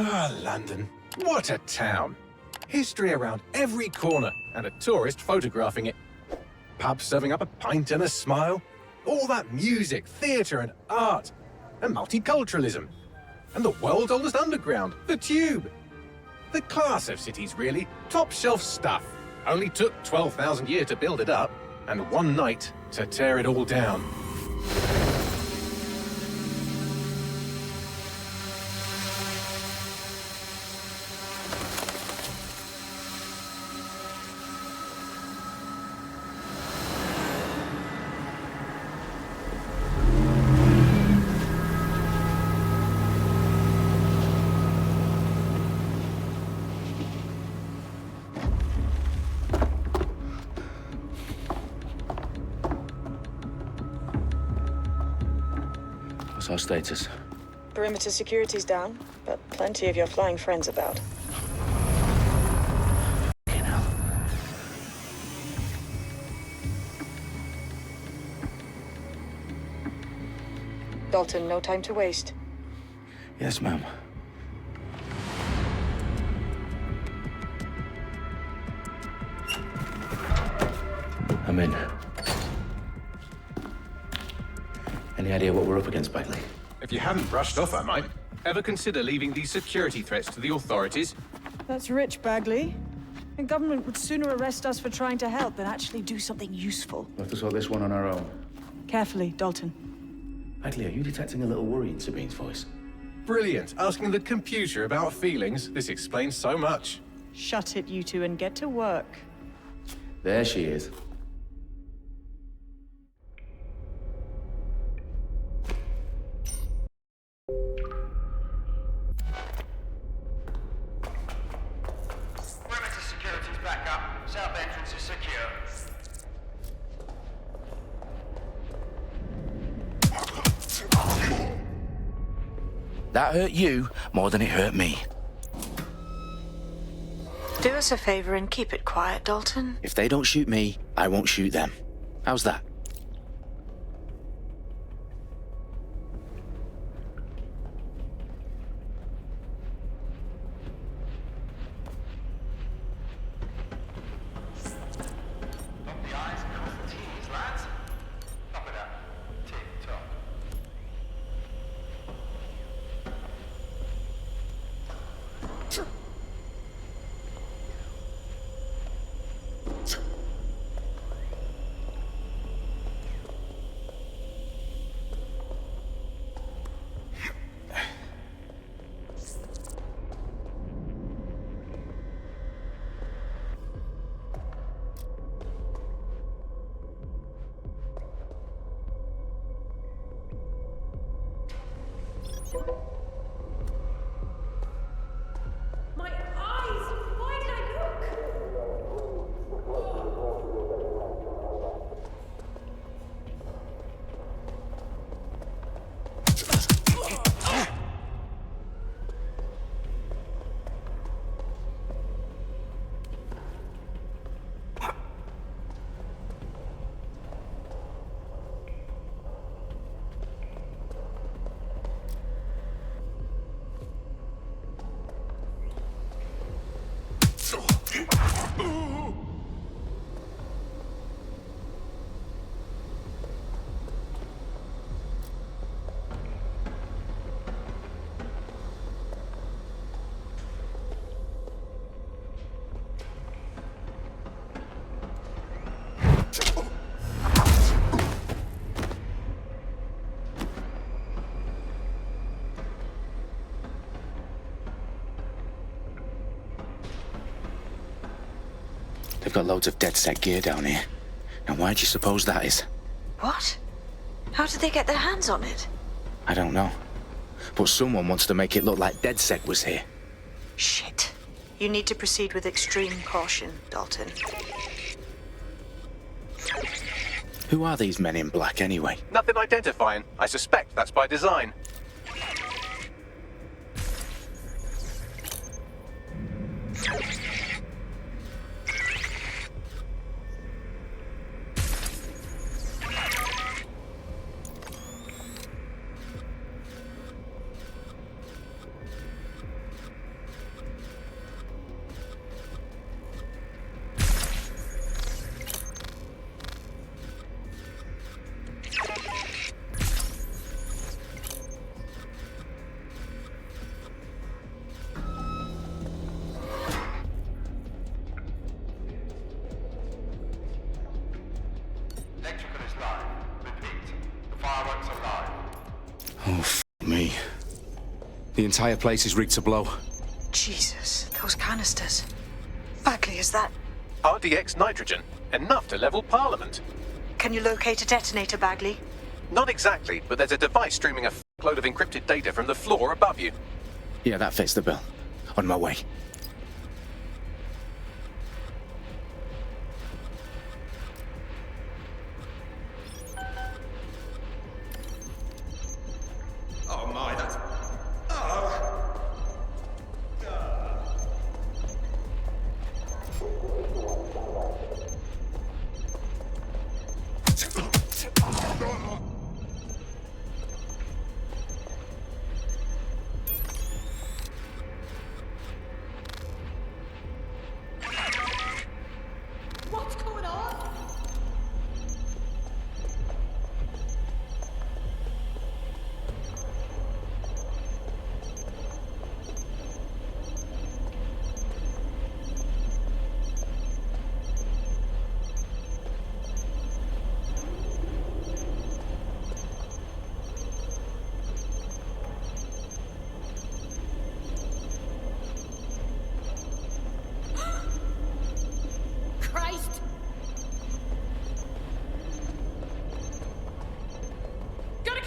Ah, London. What a town. History around every corner, and a tourist photographing it. Pubs serving up a pint and a smile. All that music, theatre and art. And multiculturalism. And the world's oldest underground, the Tube. The class of cities, really. Top shelf stuff. Only took 12,000 years to build it up, and one night to tear it all down. What's our status? Perimeter security's down, but plenty of your flying friends about. Fucking hell. Dalton, no time to waste. Yes, ma'am. I'm in. Any idea what we're up against, Bagley? If you hadn't brushed off, I might. Ever consider leaving these security threats to the authorities? That's rich, Bagley. The government would sooner arrest us for trying to help than actually do something useful. We'll have to sort this one on our own. Carefully, Dalton. Bagley, are you detecting a little worry in Sabine's voice? Brilliant. Asking the computer about feelings. This explains so much. Shut it, you two, and get to work. There she is. Perimeter security's back up. South entrance is secure. That hurt you more than it hurt me. Do us a favor and keep it quiet, Dalton. If they don't shoot me, I won't shoot them. How's that? Dot the I's and cross the T's, lads. Top it up. Tick-tock. My eyes! Why did I look? They've got loads of DedSec gear down here. Now why do you suppose that is? What? How did they get their hands on it? I don't know. But someone wants to make it look like DedSec was here. Shit. You need to proceed with extreme caution, Dalton. Who are these men in black anyway? Nothing identifying. I suspect that's by design. The entire place is rigged to blow. Jesus, those canisters. Bagley, is that... RDX nitrogen, enough to level Parliament. Can you locate a detonator, Bagley? Not exactly, but there's a device streaming a load of encrypted data from the floor above you. Yeah, that fits the bill. On my way. Oh my, that's... What's going on? Christ! Gotta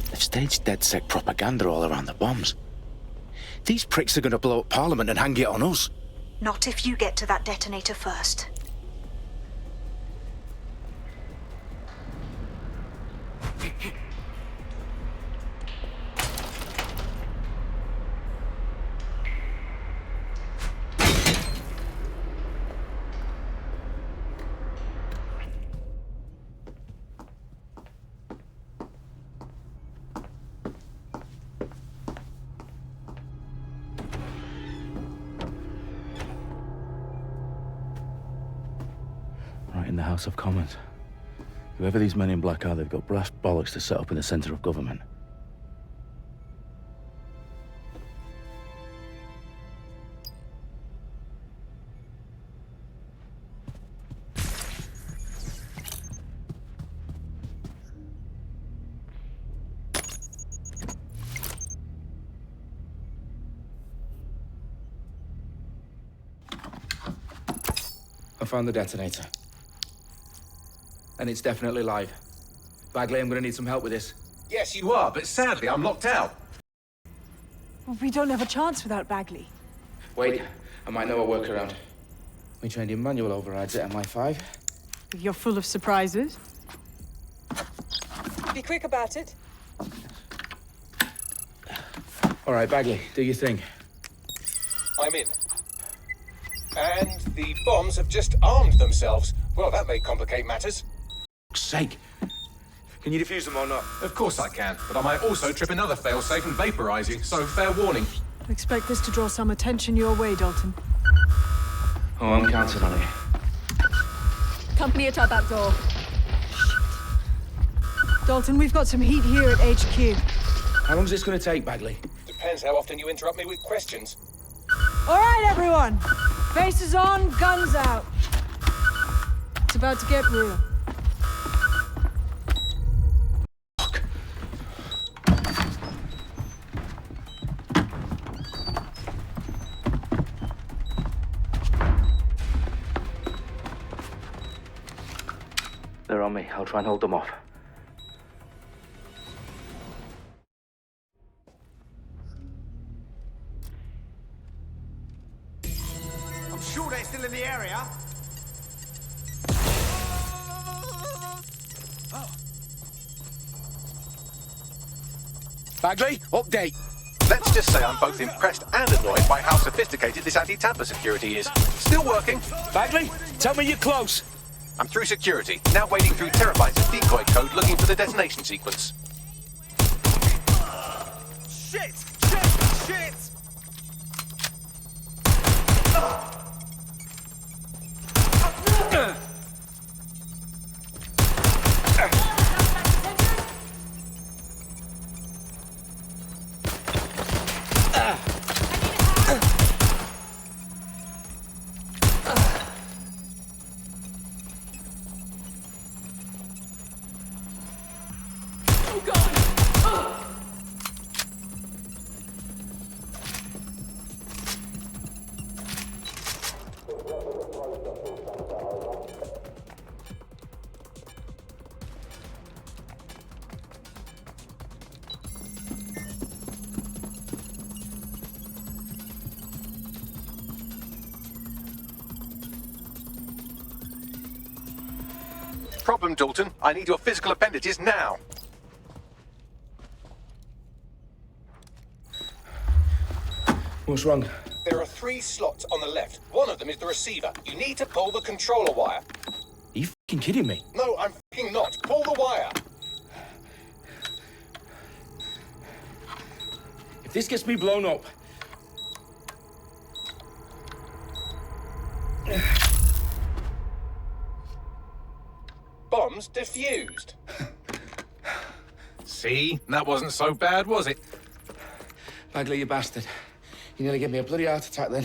They've staged DedSec propaganda all around the bombs. These pricks are gonna blow up Parliament and hang it on us. Not if you get to that detonator first. Right in the House of Commons. Whoever these men in black are, they've got brass bollocks to set up in the centre of government. I found the detonator. And it's definitely live. Bagley, I'm gonna need some help with this. Yes, you are, but sadly I'm locked out. We don't have a chance without Bagley. Wait, I might know a workaround. We trained in manual overrides at MI5. You're full of surprises. Be quick about it. All right, Bagley, do your thing. I'm in. And the bombs have just armed themselves. Well, that may complicate matters. For fuck's sake. Can you defuse them or not? Of course I can, but I might also trip another failsafe and vaporize you, so fair warning. I expect this to draw some attention your way, Dalton. Oh, I'm counting on it. Company at our back door. Dalton, we've got some heat here at HQ. How long's this gonna take, Bagley? Depends how often you interrupt me with questions. All right, everyone. Faces on, guns out. It's about to get real. They're on me. I'll try and hold them off. I'm sure they're still in the area. Bagley, update. Let's just say I'm both impressed and annoyed by how sophisticated this anti-tamper security is. Still working. Bagley, tell me you're close. I'm through security, now wading through terabytes of decoy code looking for the detonation sequence. Shit! Shit! Shit! problem, Dalton. I need your physical appendages now. What's wrong? There are 3 slots on the left. One of them is the receiver. You need to pull the controller wire. Are you fucking kidding me? No, I'm f***ing not. Pull the wire. If this gets me blown up... Bombs defused. See? That wasn't so bad, was it? Bagley, you bastard. You nearly gave me a bloody heart attack then.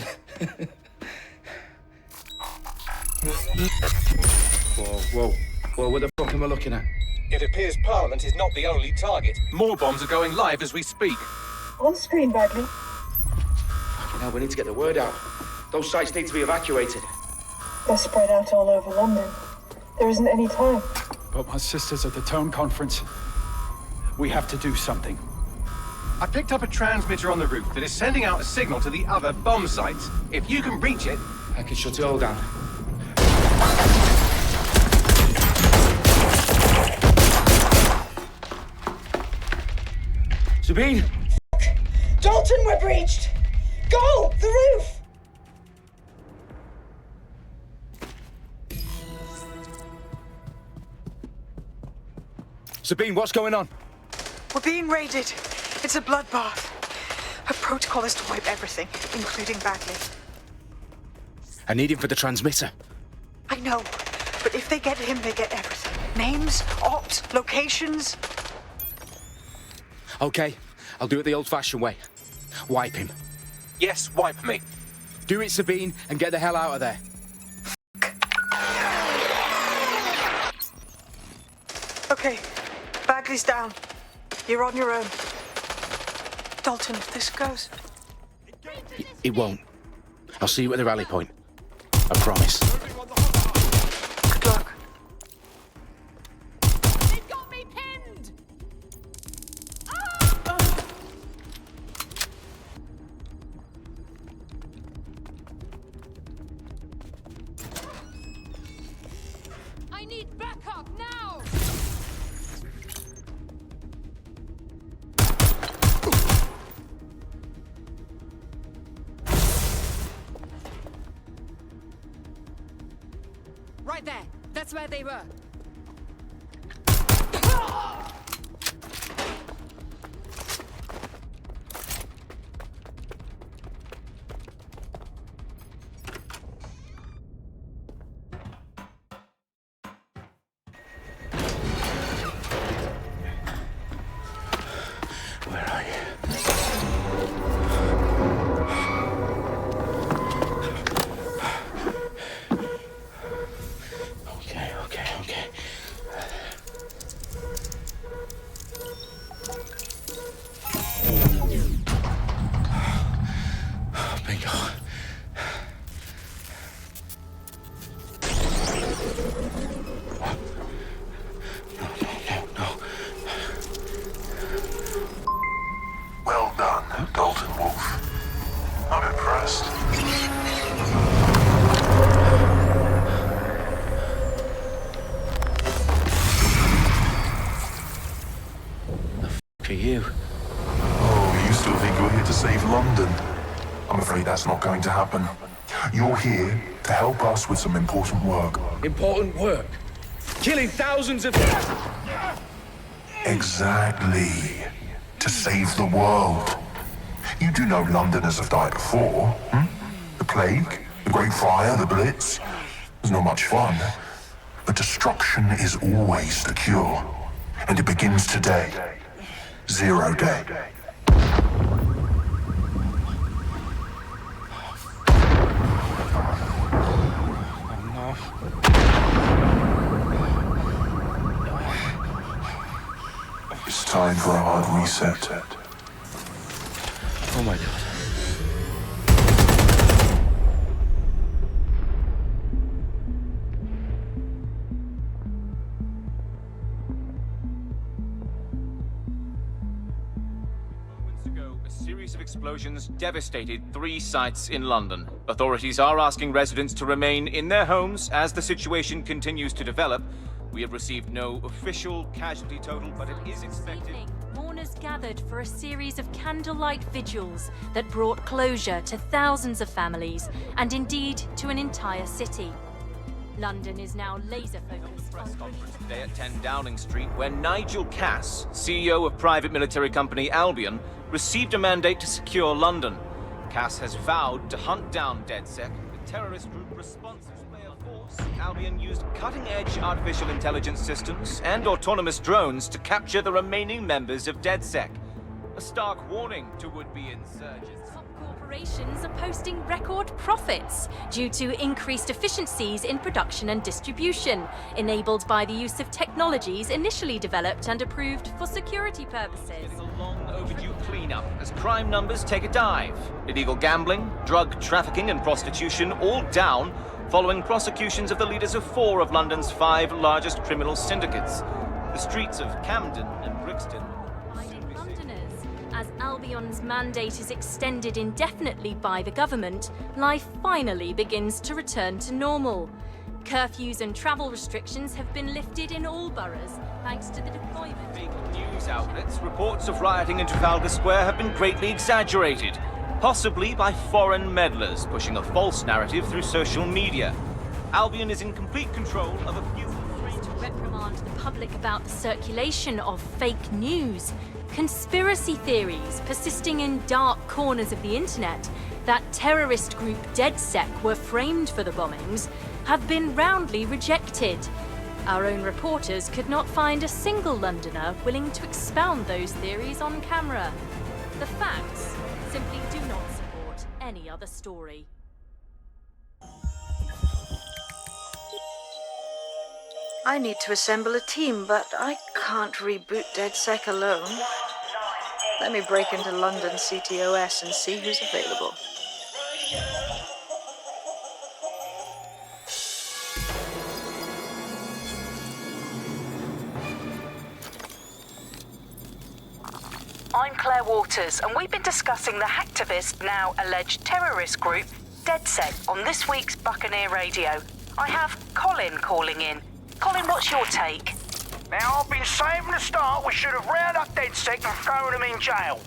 Whoa. What the fuck am I looking at? It appears Parliament is not the only target. More bombs are going live as we speak. On screen, Bagley. Fucking hell, we need to get the word out. Those sites need to be evacuated. They're spread out all over London. There isn't any time. But my sister's at the town conference. We have to do something. I picked up a transmitter on the roof that is sending out a signal to the other bomb sites. If you can reach it... I can shut it all down. Sabine! Dalton, we're breached! Go! The roof! Sabine, what's going on? We're being raided. It's a bloodbath. Her protocol is to wipe everything, including Bagley. I need him for the transmitter. I know, but if they get him, they get everything. Names, ops, locations. Okay, I'll do it the old-fashioned way. Wipe him. Yes, wipe me. Do it, Sabine, and get the hell out of there. Okay, Bagley's down. You're on your own. Dalton, if this goes... It won't. I'll see you at the rally point. I promise. Good luck. They've got me pinned! I need backup now! Right there. That's where they were. Where are you? Okay. Bingo. No. Well done, Dalton Wolf. I'm impressed. For you. Oh, you still think you're here to save London? I'm afraid that's not going to happen. You're here to help us with some important work. Important work. Killing thousands of... Exactly. To save the world. You do know Londoners have died before, hmm? The plague, the Great Fire, the Blitz. It's not much fun. But destruction is always the cure. And it begins today. 0 day. It's time for a hard reset. Oh my God. Moments ago, a series of explosions devastated 3 sites in London. Authorities are asking residents to remain in their homes as the situation continues to develop, We have received no official casualty total, but it is expected. Mourners gathered for a series of candlelight vigils that brought closure to thousands of families and indeed to an entire city. London is now laser-focused Press on... conference today at 10 Downing Street, where Nigel Cass, CEO of private military company Albion, received a mandate to secure London. Cass has vowed to hunt down DedSec, the terrorist group responsible for force. Albion used cutting-edge artificial intelligence systems and autonomous drones to capture the remaining members of DedSec. A stark warning to would-be insurgents. Top corporations are posting record profits due to increased efficiencies in production and distribution, enabled by the use of technologies initially developed and approved for security purposes. Getting a long overdue cleanup as crime numbers take a dive. Illegal gambling, drug trafficking and prostitution all down following prosecutions of the leaders of 4 of London's 5 largest criminal syndicates. The streets of Camden and Brixton. Londoners, as Albion's mandate is extended indefinitely by the government, life finally begins to return to normal. Curfews and travel restrictions have been lifted in all boroughs, thanks to the deployment. Fake news outlets, reports of rioting in Trafalgar Square have been greatly exaggerated, possibly by foreign meddlers pushing a false narrative through social media. Albion is in complete control of a few... To reprimand the public about the circulation of fake news, conspiracy theories persisting in dark corners of the internet that terrorist group DedSec were framed for the bombings have been roundly rejected. Our own reporters could not find a single Londoner willing to expound those theories on camera. The facts simply do not support any other story. I need to assemble a team, but I can't reboot DedSec alone. Let me break into London CTOS and see who's available. I'm Claire Waters, and we've been discussing the hacktivist, now alleged terrorist group, DedSec, on this week's Buccaneer Radio. I have Colin calling in. Colin, what's your take? Now, I've been saying from the start we should have rounded up DedSec and thrown them in jail.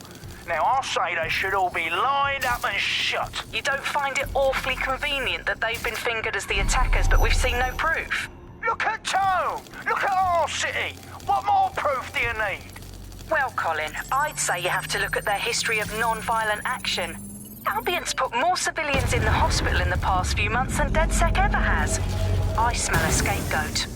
Now, I'll say they should all be lined up and shot. You don't find it awfully convenient that they've been fingered as the attackers, but we've seen no proof? Look at Tone! Look at our city! What more proof do you need? Well, Colin, I'd say you have to look at their history of non-violent action. Albion's put more civilians in the hospital in the past few months than DedSec ever has. I smell a scapegoat.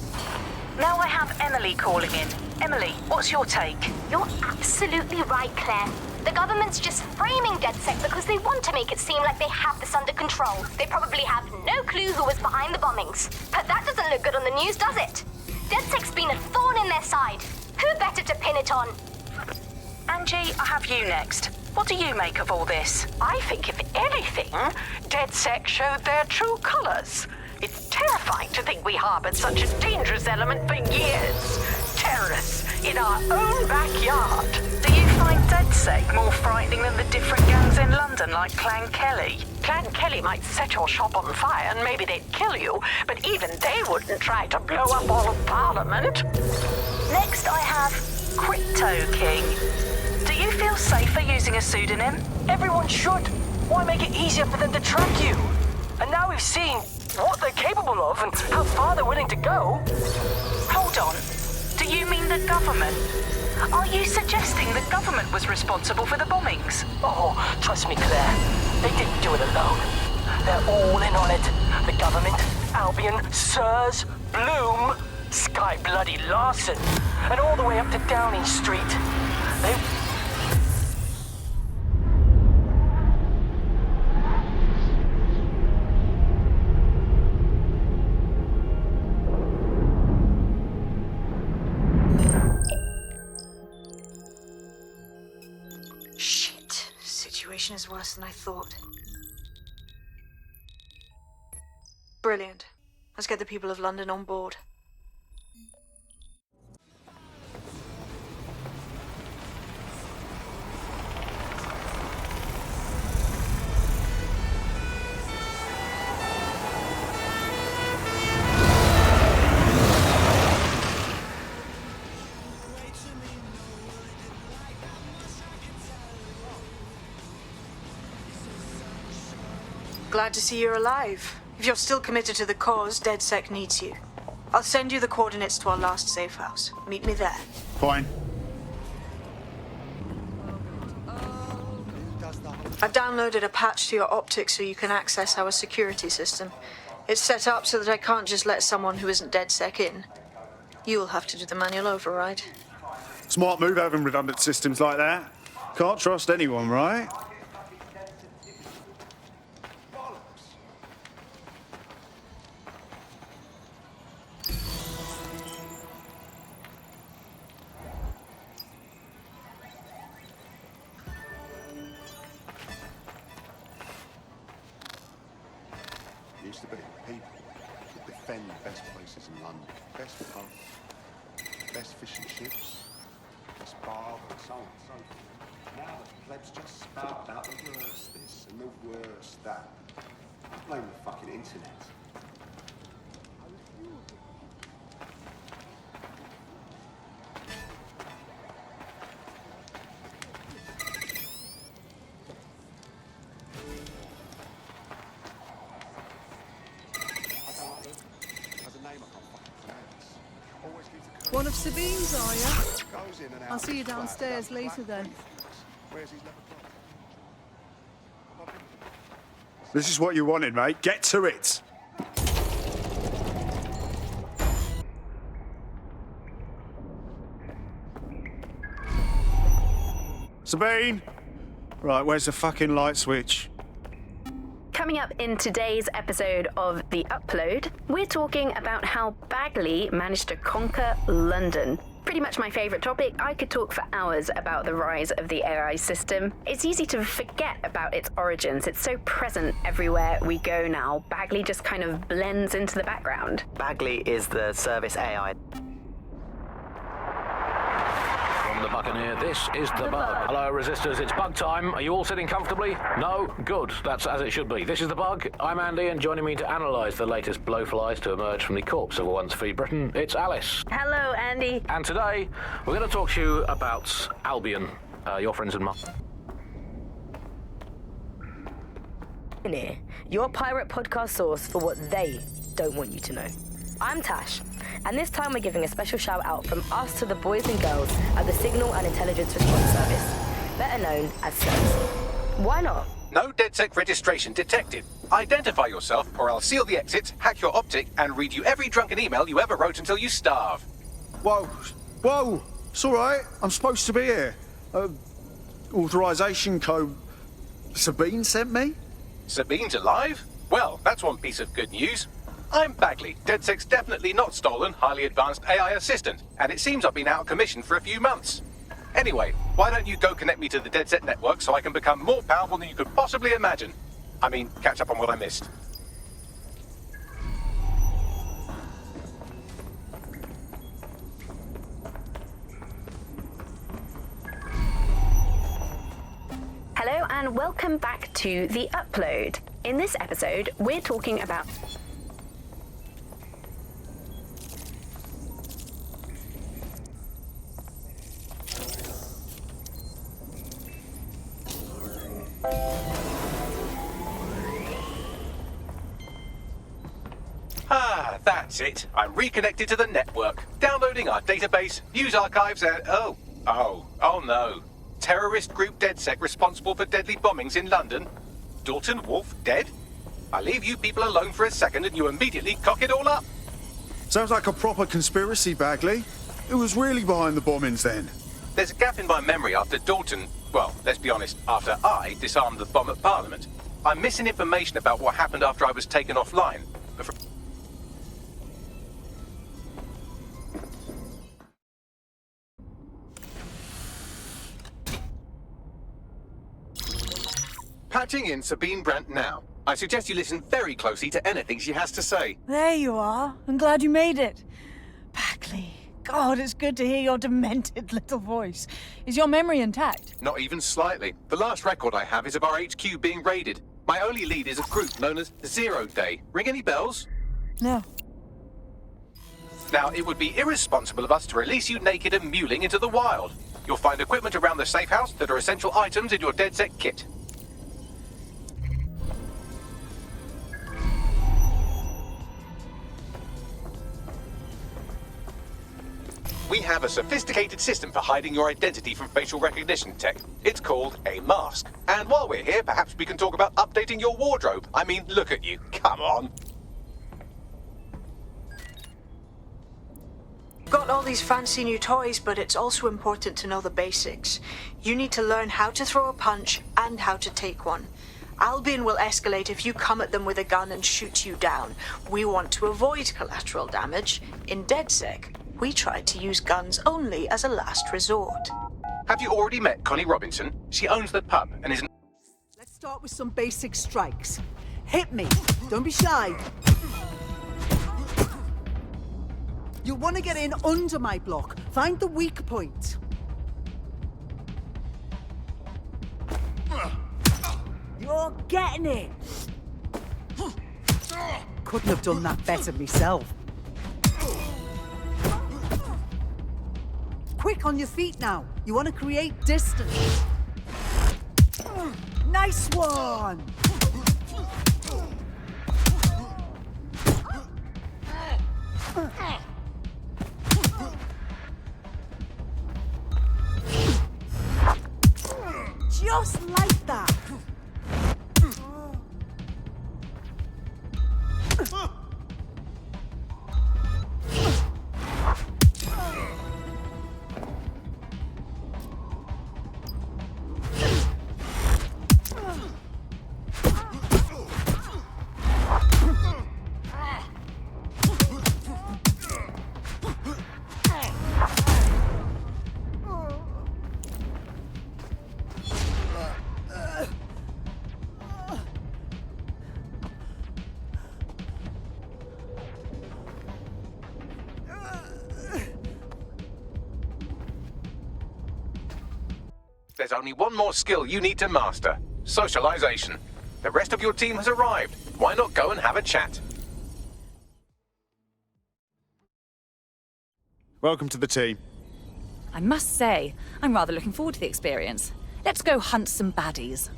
Now I have Emily calling in. Emily, what's your take? You're absolutely right, Claire. The government's just framing DedSec because they want to make it seem like they have this under control. They probably have no clue who was behind the bombings. But that doesn't look good on the news, does it? DedSec's been a thorn in their side. Who better to pin it on? Angie, I have you next. What do you make of all this? I think, if anything, DedSec showed their true colors. It's terrifying to think we harbored such a dangerous element for years. Terrorists in our own backyard. Do you find DedSec more frightening than the different gangs in London, like Clan Kelly? Clan Kelly might set your shop on fire and maybe they'd kill you, but even they wouldn't try to blow up all of Parliament. Next I have Crypto King. Do you feel safer using a pseudonym? Everyone should. Why make it easier for them to track you? And now we've seen what they're capable of and how far they're willing to go. Hold on. Do you mean the government? Are you suggesting the government was responsible for the bombings? Oh, trust me, Claire. They didn't do it alone. They're all in on it. The government, Albion, Sirs, Bloom, Sky Bloody Larson, and all the way up to Downing Street. They... Shit. Situation is worse than I thought. Brilliant. Let's get the people of London on board. glad to see you're alive. If you're still committed to the cause, DedSec needs you. I'll send you the coordinates to our last safe house. Meet me there. Fine. I've downloaded a patch to your optics so you can access our security system. It's set up so that I can't just let someone who isn't DedSec in. You'll have to do the manual override. Smart move having redundant systems like that. Can't trust anyone, right? Used to be people that defend the best places in London, best pub, best fishing ships, best bar, and so on and so forth. Now the plebs just spout out the worst this and the worst that. I blame the fucking internet. One of Sabine's, are you? I'll see you downstairs later then. This is what you wanted, mate. Get to it. Sabine! Right, where's the fucking light switch? Coming up in today's episode of The Upload, we're talking about how Bagley managed to conquer London. Pretty much my favourite topic. I could talk for hours about the rise of the AI system. It's easy to forget about its origins. It's so present everywhere we go now. Bagley just kind of blends into the background. Bagley is the service AI. From the Buccaneer, this is The Bug. Hello, Resistors, it's bug time. Are you all sitting comfortably? No? Good. That's as it should be. This is The Bug. I'm Andy, and joining me to analyse the latest blowflies to emerge from the corpse of a once free Britain, it's Alice. Hello, Andy. And today, we're going to talk to you about Albion, your friends and mine. Your pirate podcast source for what they don't want you to know. I'm Tash, and this time we're giving a special shout out from us to the boys and girls at the Signal and Intelligence Response Service, better known as SIRS. Why not? No DedSec registration detected. Identify yourself, or I'll seal the exits, hack your optic, and read you every drunken email you ever wrote until you starve. Whoa! It's all right. I'm supposed to be here. Authorization code Sabine sent me? Sabine's alive? Well, that's one piece of good news. I'm Bagley, DedSec's definitely not stolen, highly advanced AI assistant, and it seems I've been out of commission for a few months. Anyway, why don't you go connect me to the DedSec network so I can become more powerful than you could possibly imagine? I mean, catch up on what I missed. Hello and welcome back to The Upload. In this episode, we're talking about That's it. I'm reconnected to the network, downloading our database, news archives, and oh no. Terrorist group DedSec responsible for deadly bombings in London. Dalton Wolf dead? I leave you people alone for a second and you immediately cock it all up. Sounds like a proper conspiracy, Bagley. Who was really behind the bombings then? There's a gap in my memory after Dalton, well, let's be honest, after I disarmed the bomb at Parliament. I'm missing information about what happened after I was taken offline. Patching in Sabine Brandt now. I suggest you listen very closely to anything she has to say. There you are. I'm glad you made it. Bagley. God, it's good to hear your demented little voice. Is your memory intact? Not even slightly. The last record I have is of our HQ being raided. My only lead is a group known as Zero Day. Ring any bells? No. Now, it would be irresponsible of us to release you naked and mewling into the wild. You'll find equipment around the safe house that are essential items in your DedSec kit. We have a sophisticated system for hiding your identity from facial recognition tech. It's called a mask. And while we're here, perhaps we can talk about updating your wardrobe. I mean, look at you. Come on. Got all these fancy new toys, but it's also important to know the basics. You need to learn how to throw a punch and how to take one. Albion will escalate if you come at them with a gun and shoot you down. We want to avoid collateral damage. In DedSec, we tried to use guns only as a last resort. Have you already met Connie Robinson? She owns the pub and is... Let's start with some basic strikes. Hit me. Don't be shy. You'll want to get in under my block. Find the weak point. You're getting it. Couldn't have done that better myself. Quick on your feet now. You want to create distance. Nice one. Just like that. There's only one more skill you need to master. Socialization. The rest of your team has arrived. Why not go and have a chat? Welcome to the team. I must say, I'm rather looking forward to the experience. Let's go hunt some baddies.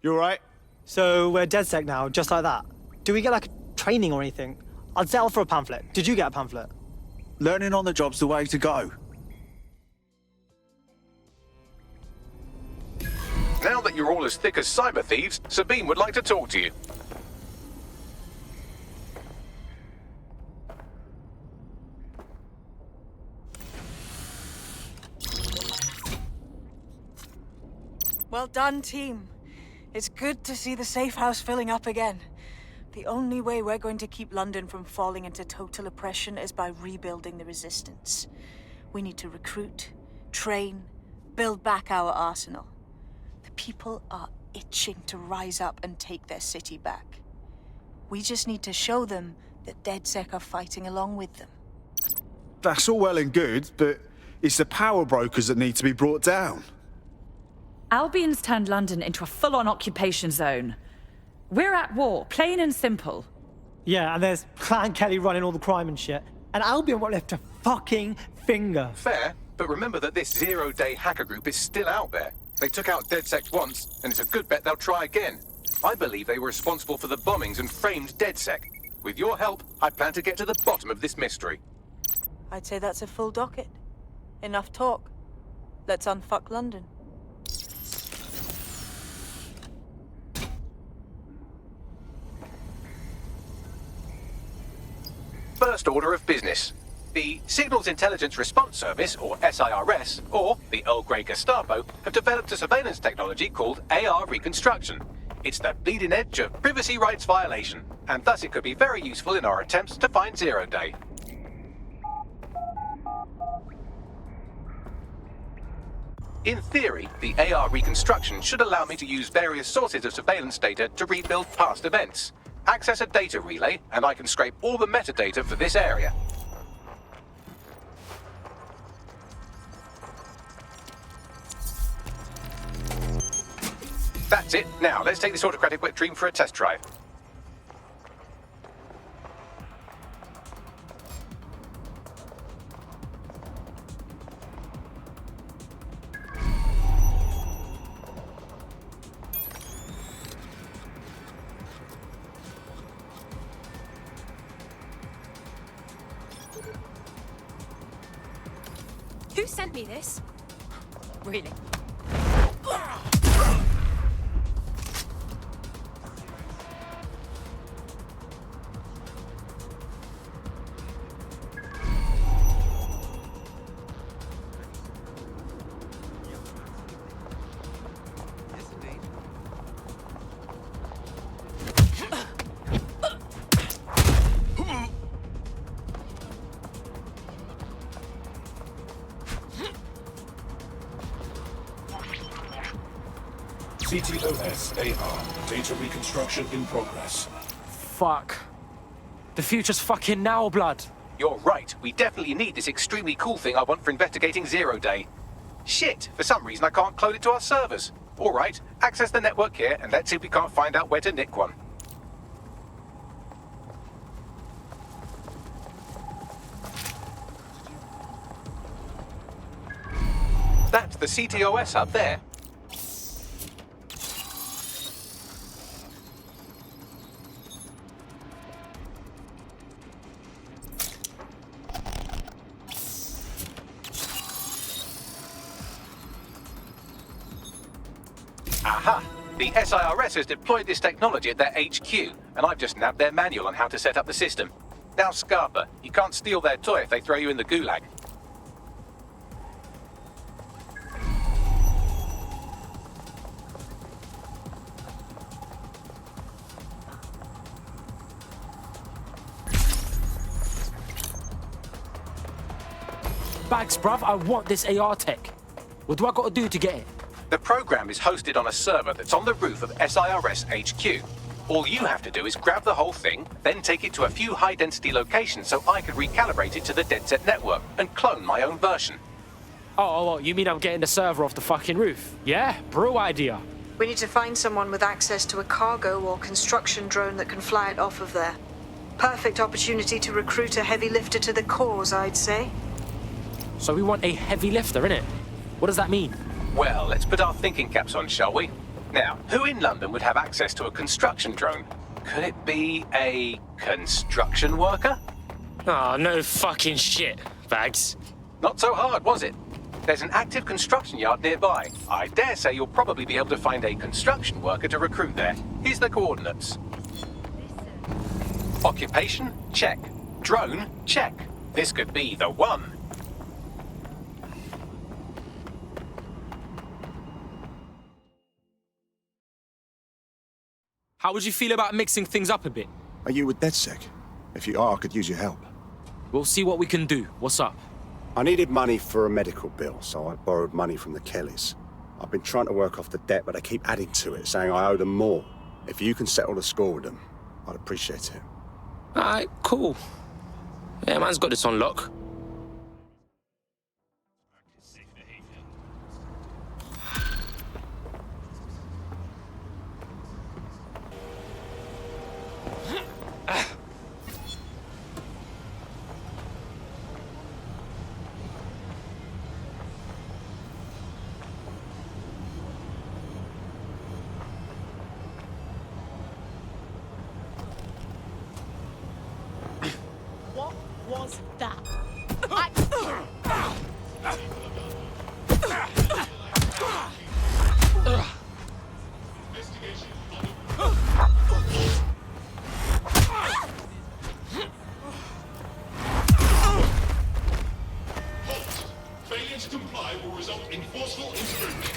You alright? So we're DedSec now, just like that. Do we get like training or anything? I'd settle for a pamphlet. Did you get a pamphlet? Learning on the job's the way to go. Now that you're all as thick as cyber thieves, Sabine would like to talk to you. Well done, team. It's good to see the safe house filling up again. The only way we're going to keep London from falling into total oppression is by rebuilding the resistance. We need to recruit, train, build back our arsenal. The people are itching to rise up and take their city back. We just need to show them that DedSec are fighting along with them. That's all well and good, but it's the power brokers that need to be brought down. Albion's turned London into a full-on occupation zone. We're at war, plain and simple. Yeah, and there's Clan Kelly running all the crime and shit. And Albion won't lift a fucking finger. Fair, but remember that this zero-day hacker group is still out there. They took out DedSec once, and it's a good bet they'll try again. I believe they were responsible for the bombings and framed DedSec. With your help, I plan to get to the bottom of this mystery. I'd say that's a full docket. Enough talk. Let's unfuck London. First order of business. The Signals Intelligence Response Service, or SIRS, or the Earl Grey Gestapo, have developed a surveillance technology called AR reconstruction. It's the bleeding edge of privacy rights violation, and thus it could be very useful in our attempts to find Zero Day. In theory, the AR reconstruction should allow me to use various sources of surveillance data to rebuild past events. Access a data relay, and I can scrape all the metadata for this area. That's it. Now, let's take this autocratic wet dream for a test drive. Who sent me this? Really? CTOS AR. Data reconstruction in progress. Fuck. The future's fucking now, blood. You're right. We definitely need this extremely cool thing I want for investigating Zero Day. Shit, for some reason I can't clone it to our servers. All right, access the network here and let's see if we can't find out where to nick one. That's the CTOS up there. Aha! The SIRS has deployed this technology at their HQ, and I've just nabbed their manual on how to set up the system. Now, Scarpa, you can't steal their toy if they throw you in the gulag. Bags, bruv, I want this AR tech. What do I gotta do to get it? The program is hosted on a server that's on the roof of SIRS HQ. All you have to do is grab the whole thing, then take it to a few high-density locations so I can recalibrate it to the DedSec network and clone my own version. Oh, you mean I'm getting the server off the fucking roof? Yeah, brew idea. We need to find someone with access to a cargo or construction drone that can fly it off of there. Perfect opportunity to recruit a heavy lifter to the cause, I'd say. So we want a heavy lifter, innit? What does that mean? Well, let's put our thinking caps on, shall we? Now, who in London would have access to a construction drone? Could it be a construction worker? Oh, no fucking shit, Bags. Not so hard, was it? There's an active construction yard nearby. I dare say you'll probably be able to find a construction worker to recruit there. Here's the coordinates. Occupation? Check. Drone? Check. This could be the one. How would you feel about mixing things up a bit? Are you with DedSec? If you are, I could use your help. We'll see what we can do. What's up? I needed money for a medical bill, so I borrowed money from the Kellys. I've been trying to work off the debt, but they keep adding to it, saying I owe them more. If you can settle the score with them, I'd appreciate it. Alright, cool. Yeah, man's got this on lock. Was that? Failure to comply will result in forceful internment.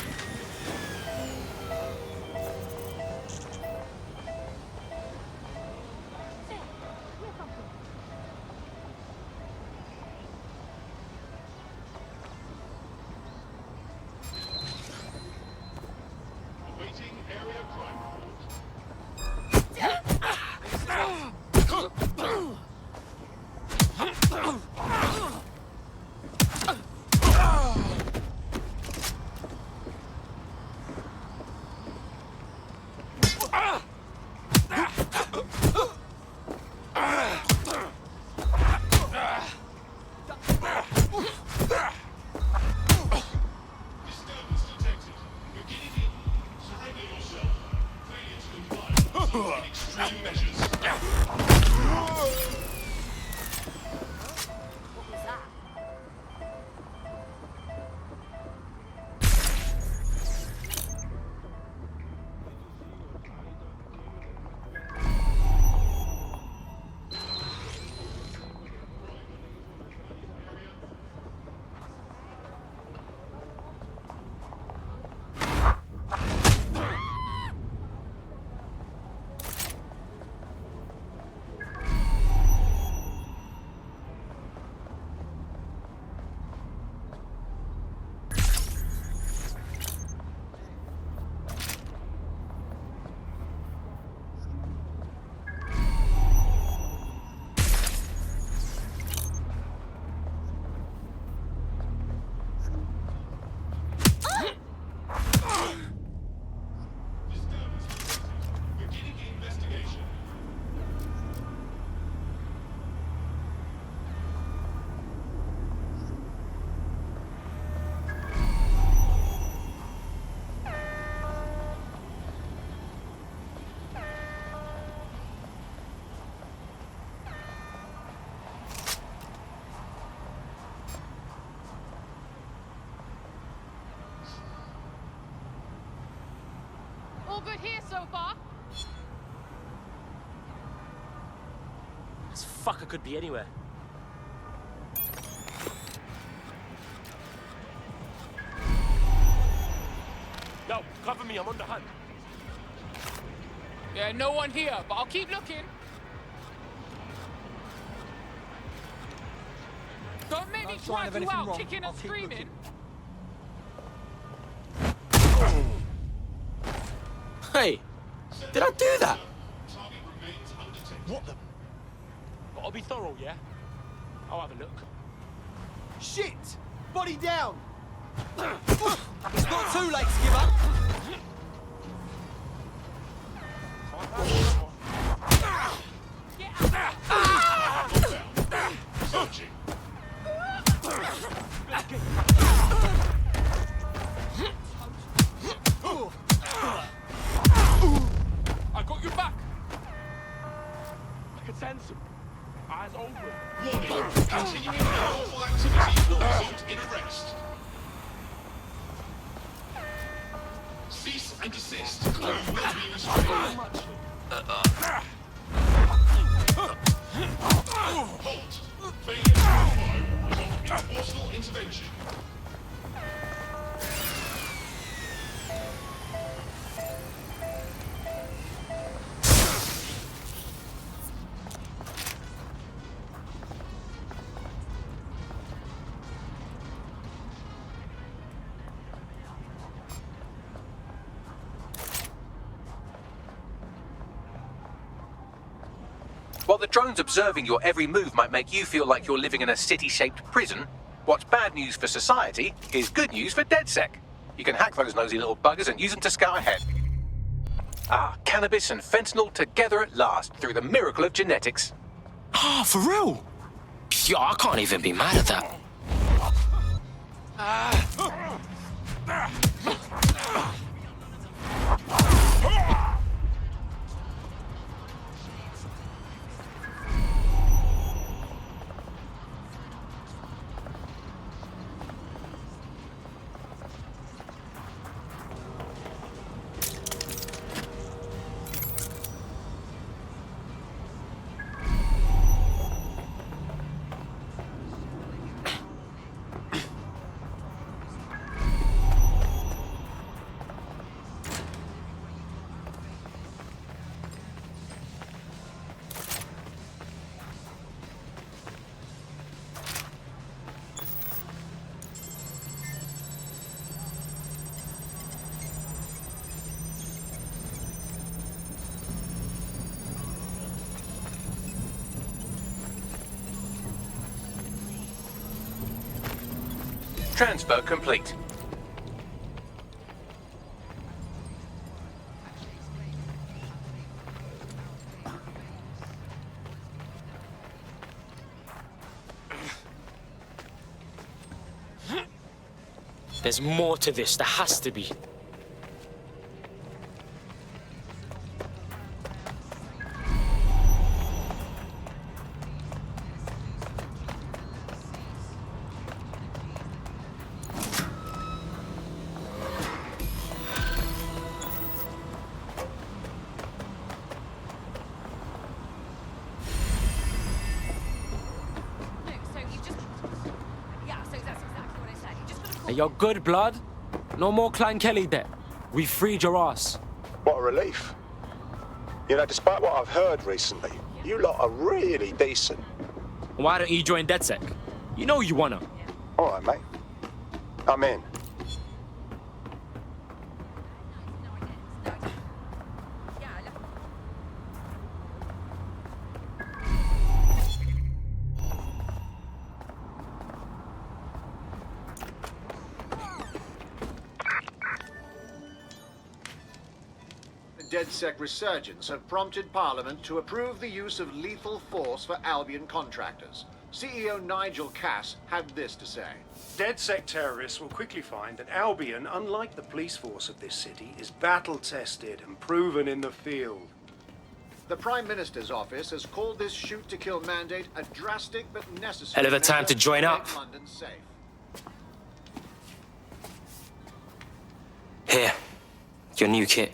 good here so far. This fucker could be anywhere. Yo, cover me, I'm on the hunt. Yeah, no one here, but I'll keep looking. Don't make me drag you out, kicking and screaming. Hey, did I do that? What the? But I'll be thorough, yeah? I'll have a look. Shit! Body down! It's not too late to give up. Searching. I got your back. I can sense him. Eyes open. Warning. Continuing unlawful activity will result in arrest. Cease and desist. Or you will be restrained. Halt. Failure to comply will result in forceful intervention. While the drones observing your every move might make you feel like you're living in a city-shaped prison, what's bad news for society is good news for DedSec. You can hack those nosy little buggers and use them to scout ahead. Ah, cannabis and fentanyl together at last through the miracle of genetics. Ah, for real? Yo, I can't even be mad at that. Transfer complete. There's more to this, there has to be. Hey, you're good, blood. No more Clan Kelly debt. We freed your ass. What a relief. You know, despite what I've heard recently, you lot are really decent. Why don't you join DedSec? You know you wanna. All right, mate. I'm in. DedSec resurgence have prompted Parliament to approve the use of lethal force for Albion contractors. CEO Nigel Cass had this to say. DedSec terrorists will quickly find that Albion, unlike the police force of this city, is battle-tested and proven in the field. The Prime Minister's office has called this shoot-to-kill mandate a drastic but necessary Hell of a time to join make up. London safe. Here, your new kit.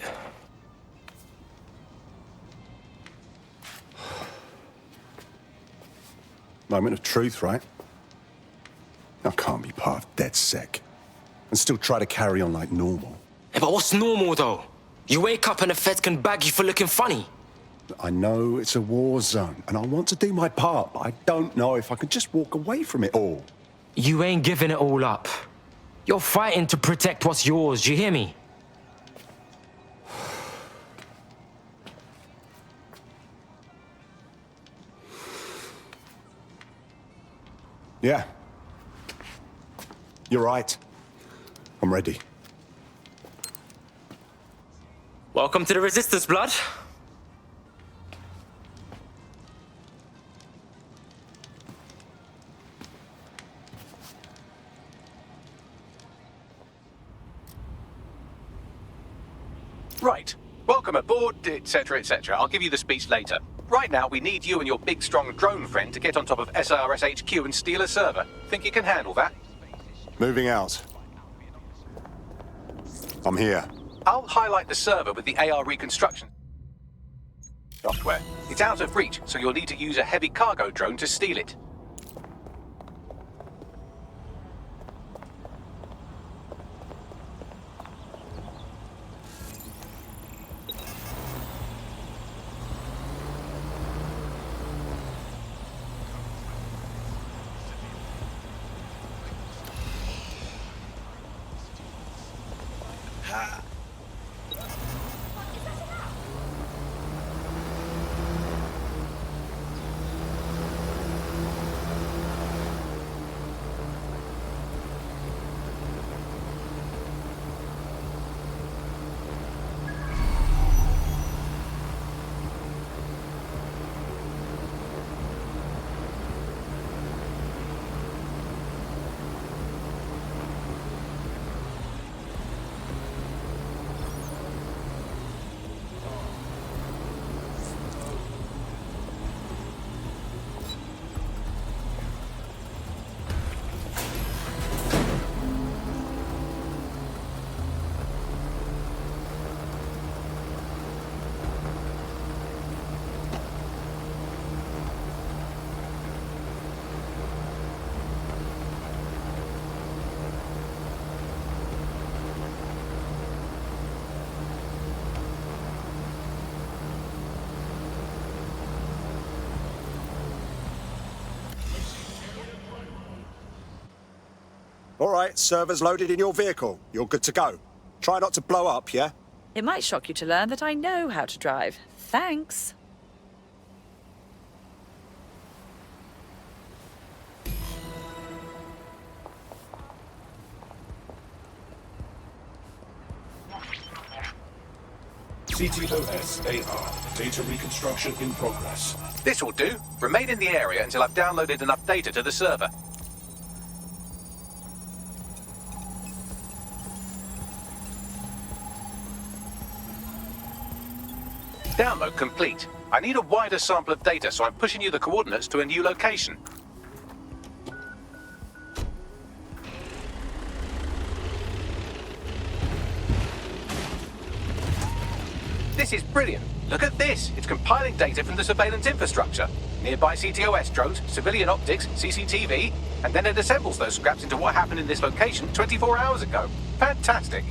Moment of truth, right? I can't be part of DedSec and still try to carry on like normal. Yeah, but what's normal, though? You wake up and the feds can bag you for looking funny. I know it's a war zone, and I want to do my part, but I don't know if I could just walk away from it all. You ain't giving it all up. You're fighting to protect what's yours, do you hear me? Yeah. You're right. I'm ready. Welcome to the Resistance, blood. Right. Welcome aboard, etc., etc. I'll give you the speech later. Right now, we need you and your big, strong drone friend to get on top of SRS HQ and steal a server. Think you can handle that? Moving out. I'm here. I'll highlight the server with the AR reconstruction software. It's out of reach, so you'll need to use a heavy cargo drone to steal it. All right, server's loaded in your vehicle. You're good to go. Try not to blow up, yeah? It might shock you to learn that I know how to drive. Thanks. CTOS AR. Data reconstruction in progress. This will do. Remain in the area until I've downloaded enough data to the server. Download complete. I need a wider sample of data, so I'm pushing you the coordinates to a new location. This is brilliant. Look at this. It's compiling data from the surveillance infrastructure. Nearby CTOS drones, civilian optics, CCTV, and then it assembles those scraps into what happened in this location 24 hours ago. Fantastic.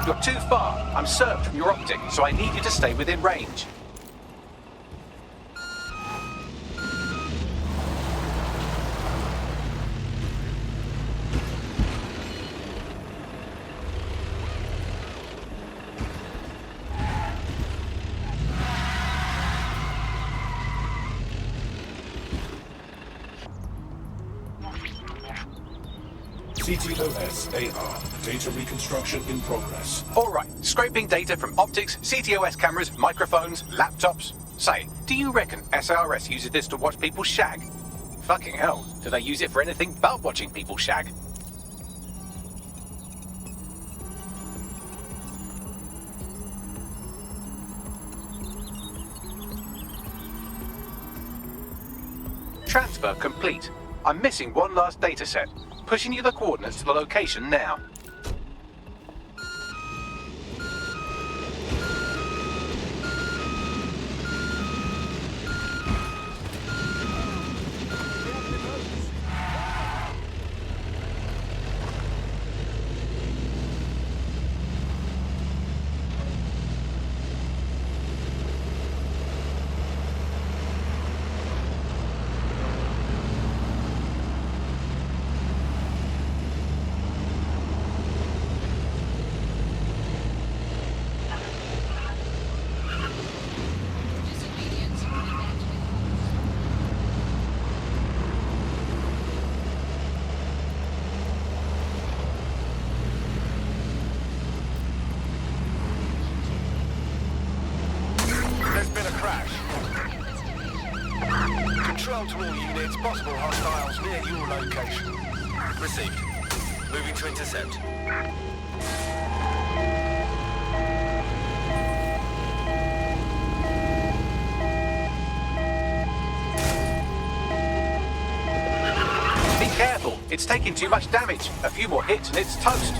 You're too far. I'm served from your optic, so I need you to stay within range. CTOS AR. Data reconstruction in progress. All right, scraping data from optics, CTOS cameras, microphones, laptops. Say, do you reckon SRS uses this to watch people shag? Fucking hell, do they use it for anything but watching people shag? Transfer complete. I'm missing one last data set. Pushing you the coordinates to the location now. Control to all units, possible hostiles near your location. Received. Moving to intercept. Be careful, it's taking too much damage. A few more hits and it's toast.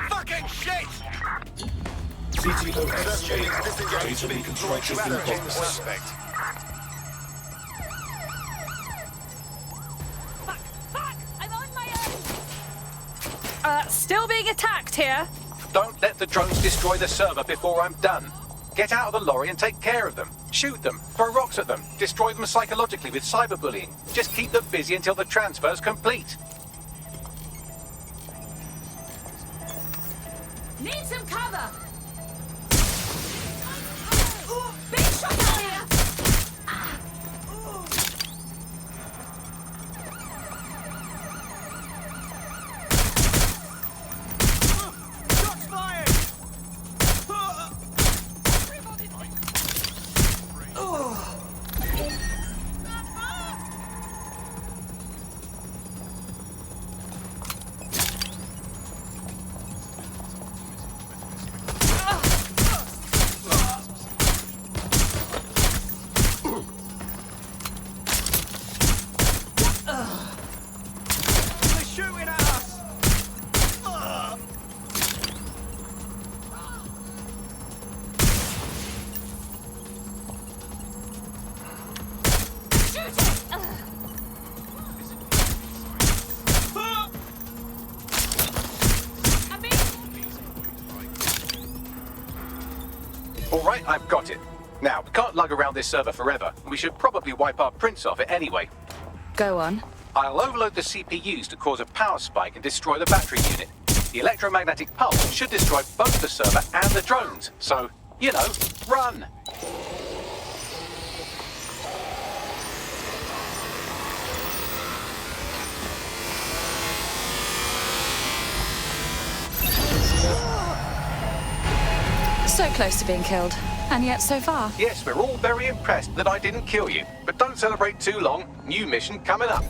Fucking shit! CTOS AR. Data reconstruction in progress. Still being attacked here. Don't let the drones destroy the server before I'm done. Get out of the lorry and take care of them. Shoot them, throw rocks at them, destroy them psychologically with cyberbullying. Just keep them busy until the transfer's complete. Need some cover! Big shot out here! Shots fired! They're shooting at us! All right, I've got it. Now, we can't lug around this server forever. We should probably wipe our prints off it anyway. Go on. I'll overload the CPUs to cause a power spike and destroy the battery unit. The electromagnetic pulse should destroy both the server and the drones. So, you know, run! So close to being killed, and yet so far. Yes, we're all very impressed that I didn't kill you. But don't celebrate too long. New mission coming up.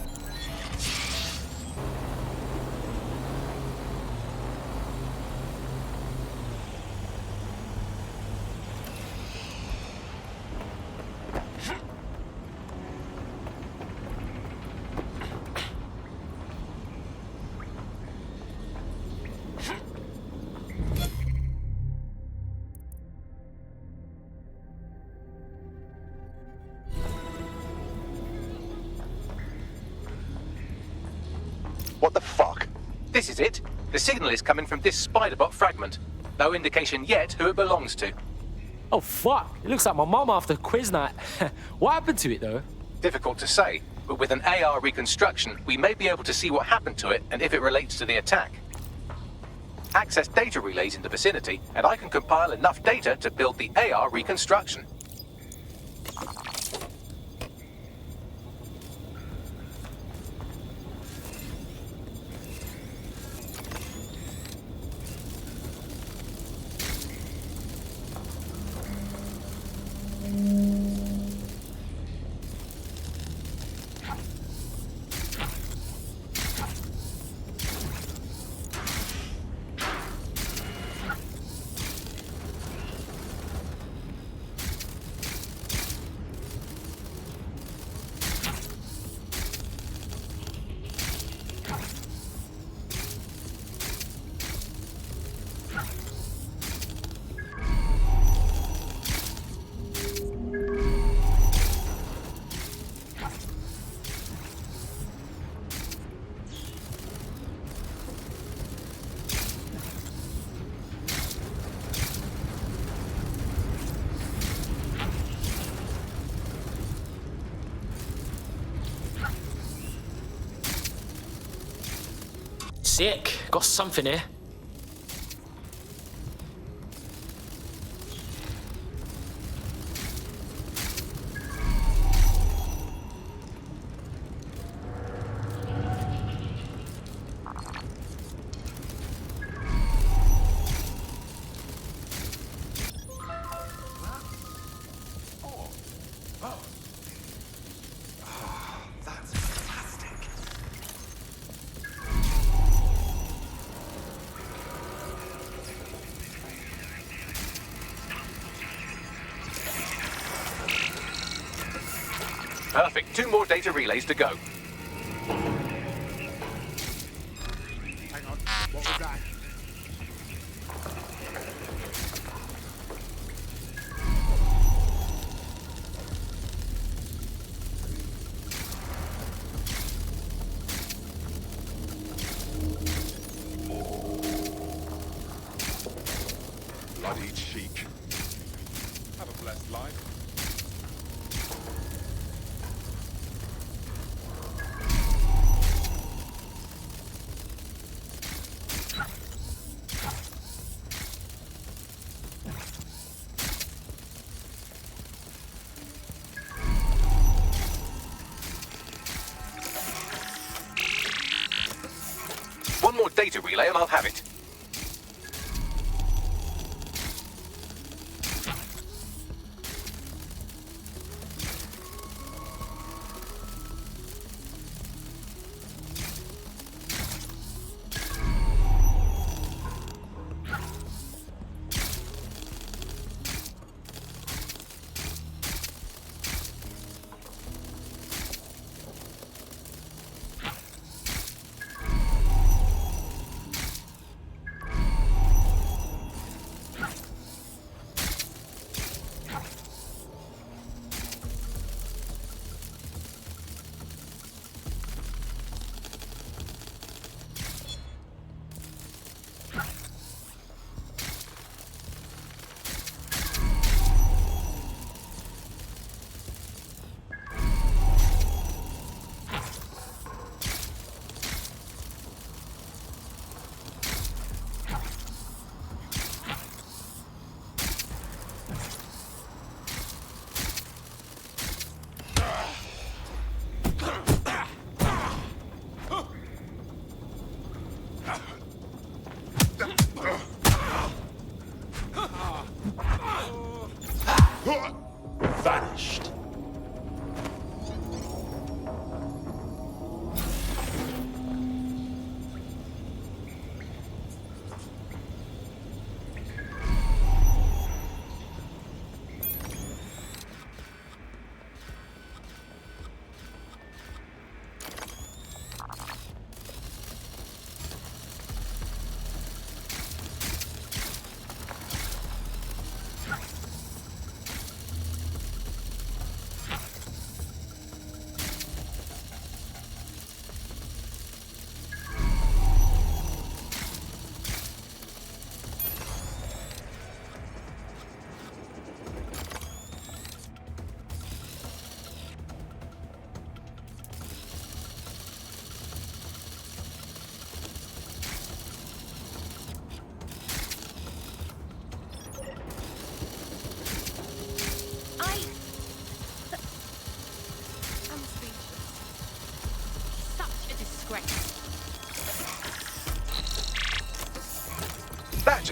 What the fuck? This is it. The signal is coming from this spider-bot fragment. No indication yet who it belongs to. Oh, fuck. It looks like my mum after quiz night. What happened to it, though? Difficult to say, but with an AR reconstruction, we may be able to see what happened to it and if it relates to the attack. Access data relays in the vicinity, and I can compile enough data to build the AR reconstruction. Sick. Got something here. Perfect. 2 more data relays to go. Hang on. What was that? Bloody cheek. Have a blessed life. One more data relay and I'll have it. Vanished.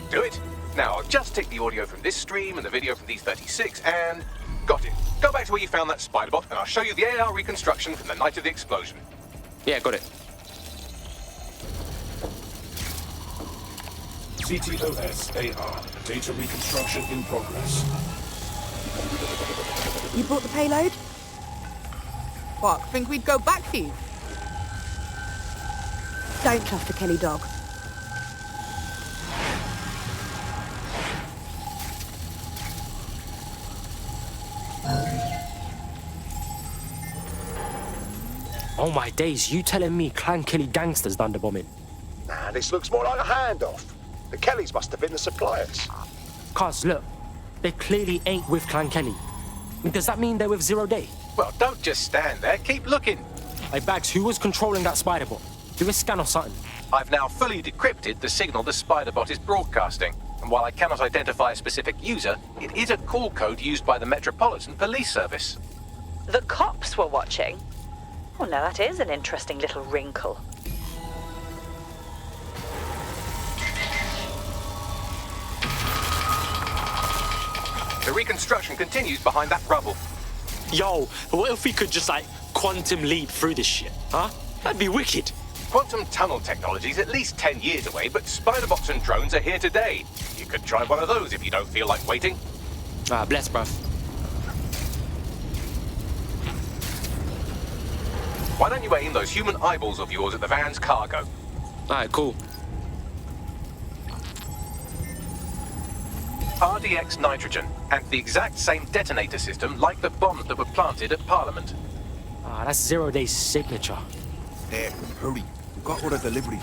do it. Now, I'll just take the audio from this stream and the video from these 36 and... got it. Go back to where you found that spider bot and I'll show you the AR reconstruction from the night of the explosion. Yeah, got it. CTOS AR. Data reconstruction in progress. You brought the payload? What, think we'd go back for you? Don't trust the Kelly dog. Oh my days, you telling me Clan Kelly gangsters done the bombing? Nah, this looks more like a handoff. The Kellys must have been the suppliers. Cuz, look, they clearly ain't with Clan Kelly. I mean, does that mean they're with Zero Day? Well, don't just stand there, keep looking. Hey, Bags, who was controlling that spider bot? Do a scan or something. I've now fully decrypted the signal the spider bot is broadcasting. And while I cannot identify a specific user, it is a call code used by the Metropolitan Police Service. The cops were watching? Oh, now that is an interesting little wrinkle. The reconstruction continues behind that rubble. Yo, what if we could just, like, quantum leap through this shit, huh? That'd be wicked. Quantum tunnel technology is at least 10 years away, but spider bots and drones are here today. You could try one of those if you don't feel like waiting. Ah, bless, bruv. Why don't you aim those human eyeballs of yours at the van's cargo? Alright, cool. RDX nitrogen, and the exact same detonator system like the bombs that were planted at Parliament. Ah, that's Zero Day's signature. There, hurry. We've got all the deliveries.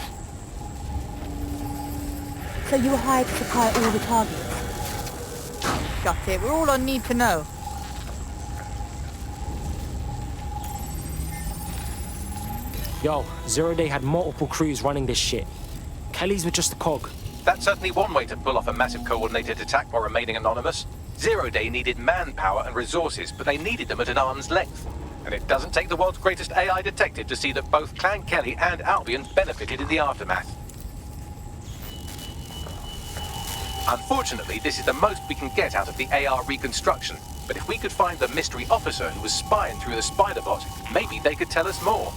So you were hired to supply all the targets? Got it. We're all on need to know. Yo, Zero Day had multiple crews running this shit. Kelly's were just a cog. That's certainly one way to pull off a massive coordinated attack while remaining anonymous. Zero Day needed manpower and resources, but they needed them at an arm's length. And it doesn't take the world's greatest AI detective to see that both Clan Kelly and Albion benefited in the aftermath. Unfortunately, this is the most we can get out of the AR reconstruction. But if we could find the mystery officer who was spying through the spider bot, maybe they could tell us more.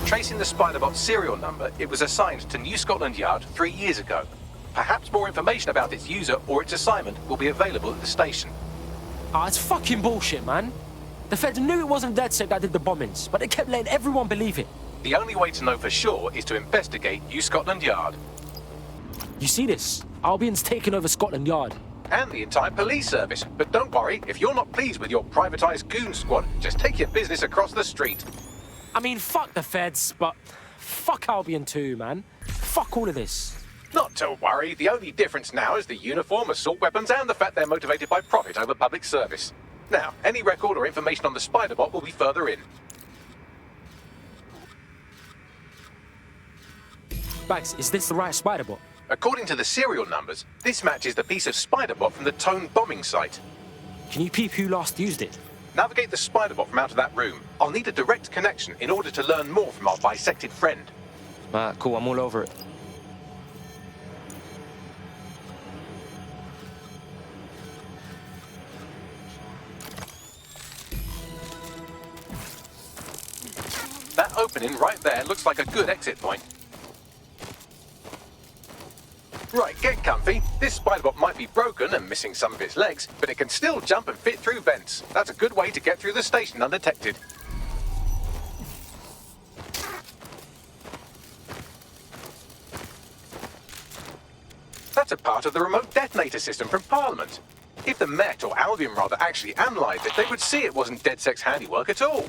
Tracing the Spiderbot's serial number, it was assigned to New Scotland Yard 3 years ago. Perhaps more information about its user or its assignment will be available at the station. Ah, it's fucking bullshit, man. The feds knew it wasn't DedSec that did the bombings, but they kept letting everyone believe it. The only way to know for sure is to investigate New Scotland Yard. You see this? Albion's taken over Scotland Yard. And the entire police service. But don't worry, if you're not pleased with your privatized goon squad, just take your business across the street. I mean, fuck the feds, but fuck Albion too, man. Fuck all of this. Not to worry, the only difference now is the uniform, assault weapons, and the fact they're motivated by profit over public service. Now, any record or information on the Spiderbot will be further in. Bags, is this the right Spiderbot? According to the serial numbers, this matches the piece of Spiderbot from the Tone bombing site. Can you peep who last used it? Navigate the Spiderbot from out of that room. I'll need a direct connection in order to learn more from our bisected friend. Ah, cool, I'm all over it. That opening right there looks like a good exit point. Right, get comfy. This Spiderbot might be broken and missing some of its legs, but it can still jump and fit through vents. That's a good way to get through the station undetected. That's a part of the remote detonator system from Parliament. If the Met, or Albion rather, actually analysed it, they would see it wasn't DedSec's handiwork at all.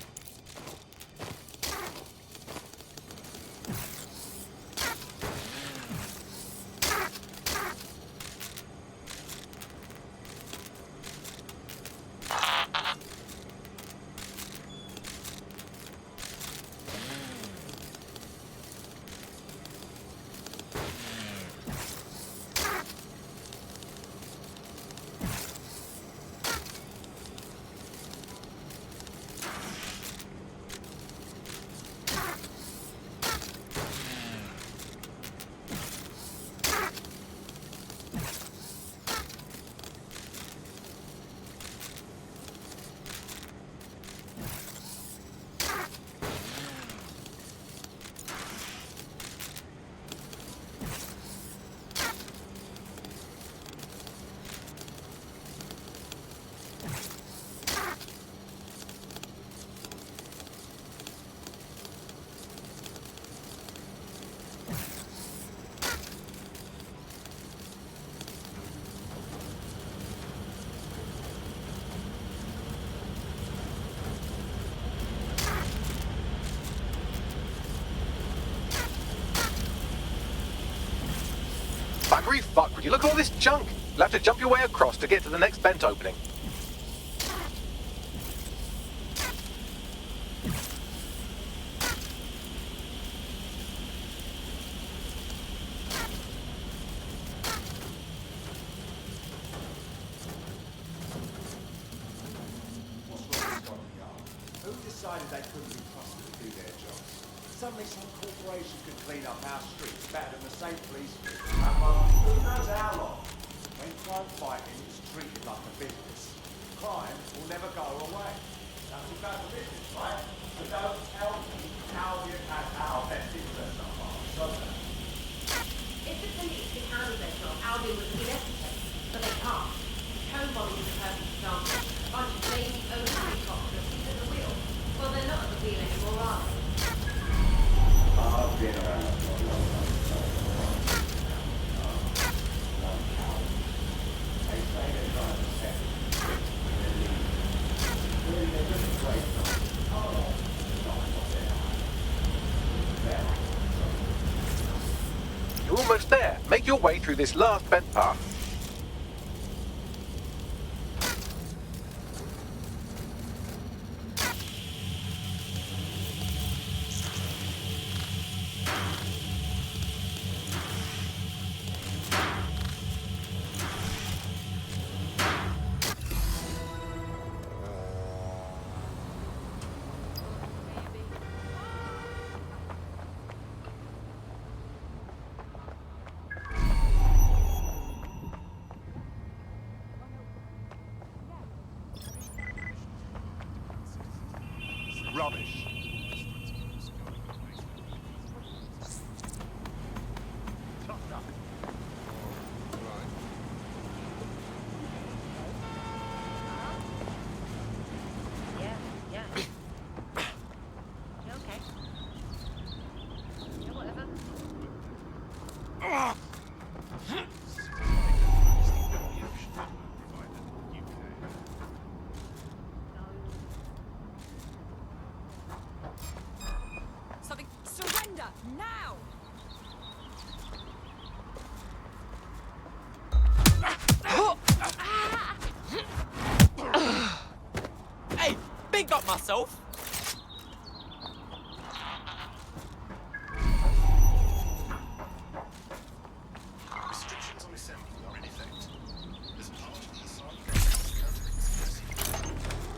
Buggery fuck, would you look at all this junk? You'll have to jump your way across to get to the next vent opening. Who decided they couldn't be trusted to do their jobs? Suddenly some corporation could clean up our streets better than the same police do. Who knows how long? When crime fighting is treated like a business, crime will never go away. That's all about the business, right? So don't tell me how you had our best interest on our subject. If the police could handle their job, Albion would be necessary, but they can't. Cone bombing is a perfect example. A bunch of lazy overseas cops are at the wheel. Well, they're not at the wheel anymore, are they? I've been around for a long time. They say they're trying to set it. Really, they're just great. You're almost there. Make your way through this last vent path. Rubbish. Yeah. You okay? Yeah, whatever. Something. Surrender now! Hey, big up myself. Restrictions on assembly are in effect. As part of the assignment,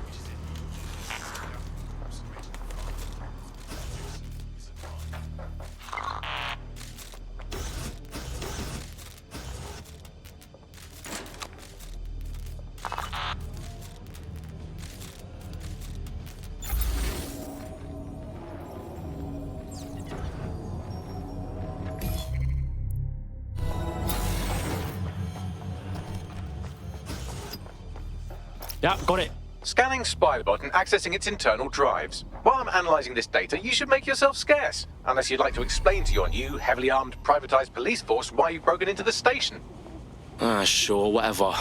which is in Yeah, got it. Scanning Spiderbot and accessing its internal drives. While I'm analysing this data, you should make yourself scarce. Unless you'd like to explain to your new, heavily armed, privatised police force why you've broken into the station. Sure, whatever.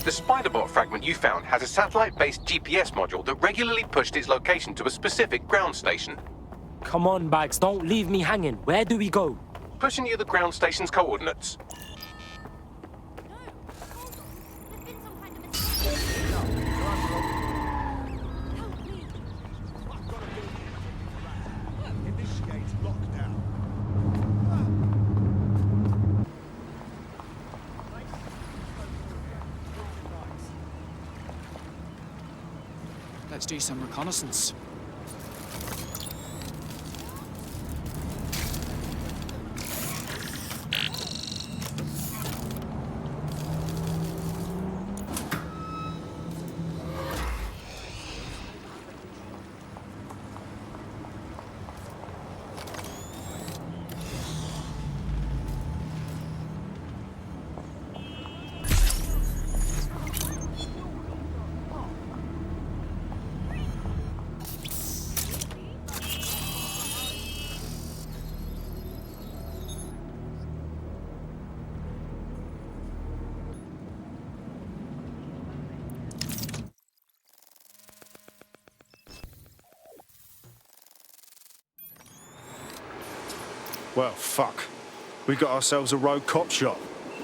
The Spiderbot fragment you found has a satellite-based GPS module that regularly pushed its location to a specific ground station. Come on, Bags, don't leave me hanging. Where do we go? Pushing you the ground station's coordinates. Let's do some reconnaissance. Well, fuck. We got ourselves a rogue cop shop.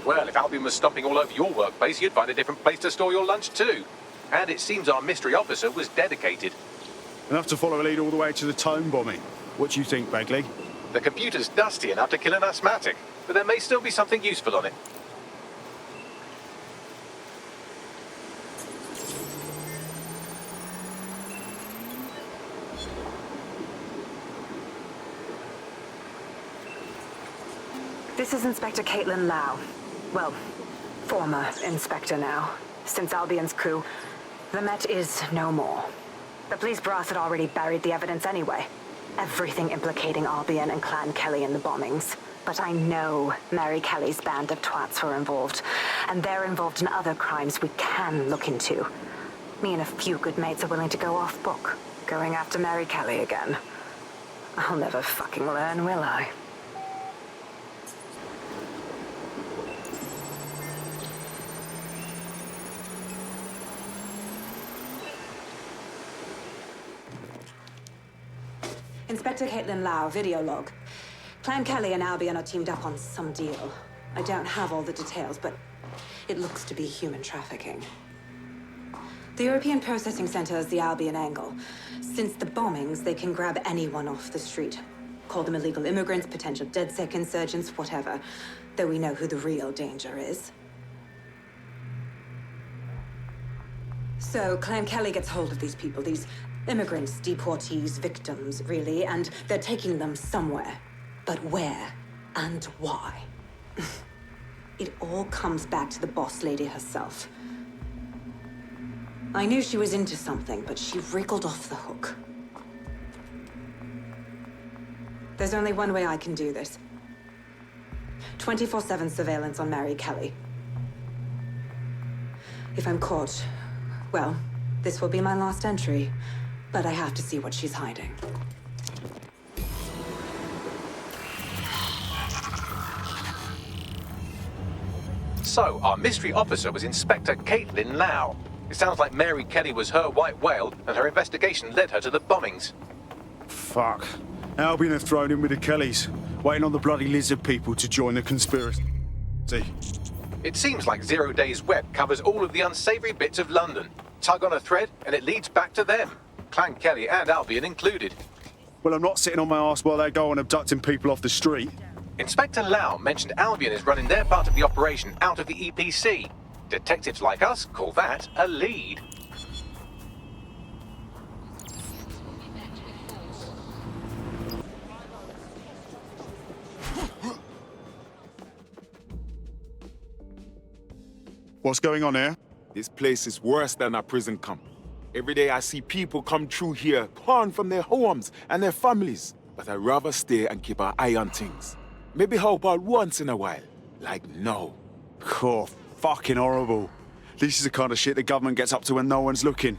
Well, if Albion was stomping all over your workplace, you'd find a different place to store your lunch too. And it seems our mystery officer was dedicated. Enough to follow a lead all the way to the tome bombing. What do you think, Bagley? The computer's dusty enough to kill an asthmatic, but there may still be something useful on it. This is Inspector Caitlin Lau. Well, former inspector now. Since Albion's coup, the Met is no more. The police brass had already buried the evidence anyway. Everything implicating Albion and Clan Kelly in the bombings. But I know Mary Kelly's band of twats were involved, and they're involved in other crimes we can look into. Me and a few good mates are willing to go off book, going after Mary Kelly again. I'll never fucking learn, will I? Inspector Caitlin Lau, video log. Clan Kelly and Albion are teamed up on some deal. I don't have all the details, but it looks to be human trafficking. The European Processing Center is the Albion angle. Since the bombings, they can grab anyone off the street. Call them illegal immigrants, potential DedSec insurgents, whatever. Though we know who the real danger is. So, Clan Kelly gets hold of these people, these immigrants, deportees, victims, really, and they're taking them somewhere. But where and why? It all comes back to the boss lady herself. I knew she was into something, but she wriggled off the hook. There's only one way I can do this. 24/7 surveillance on Mary Kelly. If I'm caught, well, this will be my last entry. But I have to see what she's hiding. So, our mystery officer was Inspector Caitlin Lau. It sounds like Mary Kelly was her white whale, and her investigation led her to the bombings. Fuck. Albion have thrown in with the Kellys, waiting on the bloody lizard people to join the conspiracy. It seems like Zero Days Web covers all of the unsavory bits of London. Tug on a thread, and it leads back to them. Clan Kelly and Albion included. Well, I'm not sitting on my ass while they go on abducting people off the street. Inspector Lau mentioned Albion is running their part of the operation out of the EPC. Detectives like us call that a lead. What's going on here? This place is worse than a prison camp. Every day I see people come through here, torn from their homes and their families. But I'd rather stay and keep an eye on things. Maybe help out once in a while. Like now. Cool. Fucking horrible. This is the kind of shit the government gets up to when no one's looking.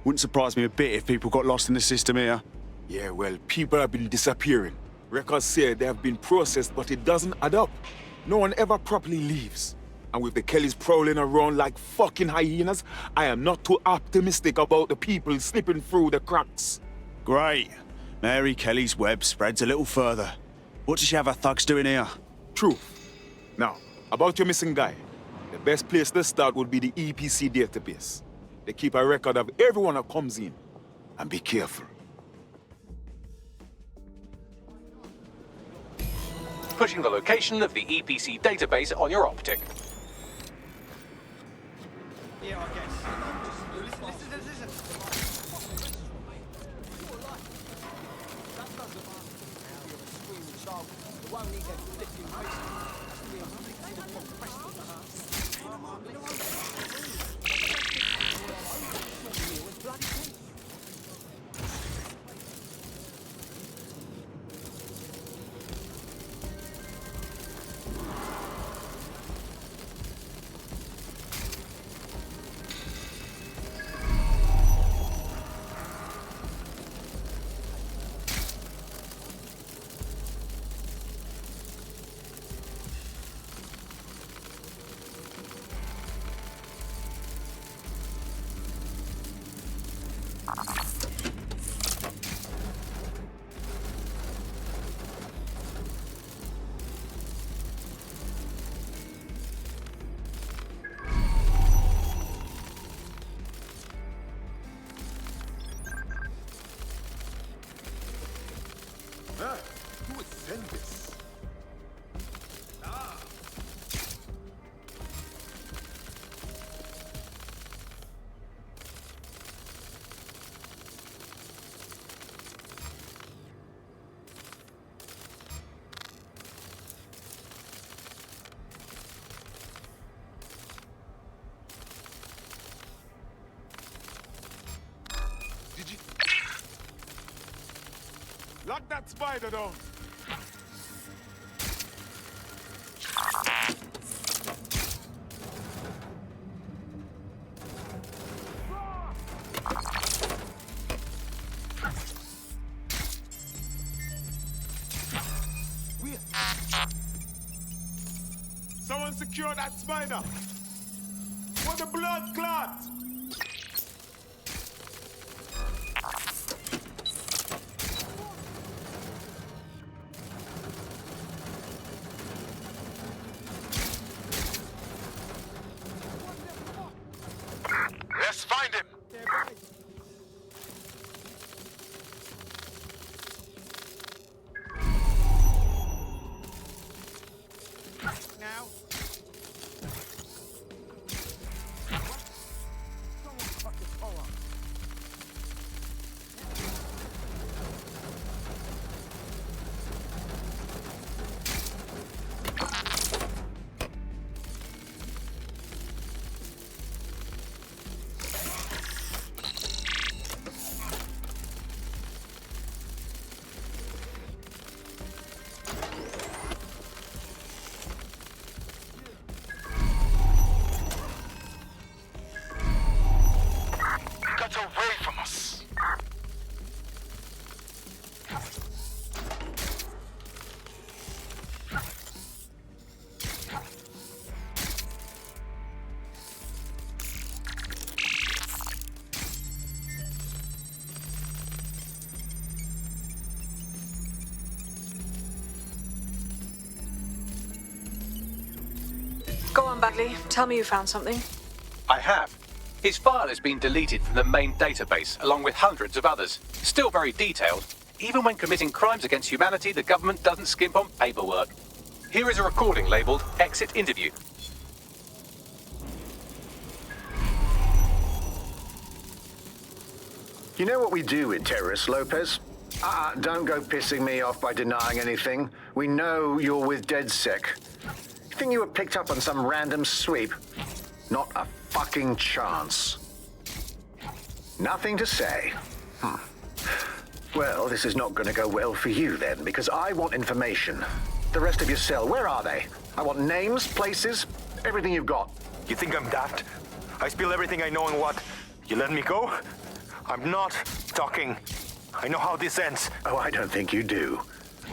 Wouldn't surprise me a bit if people got lost in the system here. Yeah, well, people have been disappearing. Records say they have been processed, but it doesn't add up. No one ever properly leaves. And with the Kellys prowling around like fucking hyenas, I am not too optimistic about the people slipping through the cracks. Great. Mary Kelly's web spreads a little further. What does she have her thugs doing here? True. Now, about your missing guy. The best place to start would be the EPC database. They keep a record of everyone that comes in. And be careful. Pushing the location of the EPC database on your optic. Yeah, I guess. Listen. The one needs a flipping Lock that spider down. Someone secure that spider. For the blood clot. Let's find him. Now. Got away from us. Go on, Bagley. Tell me you found something. I have. His file has been deleted from the main database, along with hundreds of others. Still very detailed. Even when committing crimes against humanity, the government doesn't skimp on paperwork. Here is a recording labelled Exit Interview. You know what we do with terrorists, Lopez? Don't go pissing me off by denying anything. We know you're with DedSec. You think you were picked up on some random sweep? Not a fucking chance. Nothing to say. Well, this is not going to go well for you then, because I want information. The rest of your cell, where are they? I want names, places, everything you've got. You think I'm daft? I spill everything I know and what? You let me go? I'm not talking. I know how this ends. Oh, I don't think you do.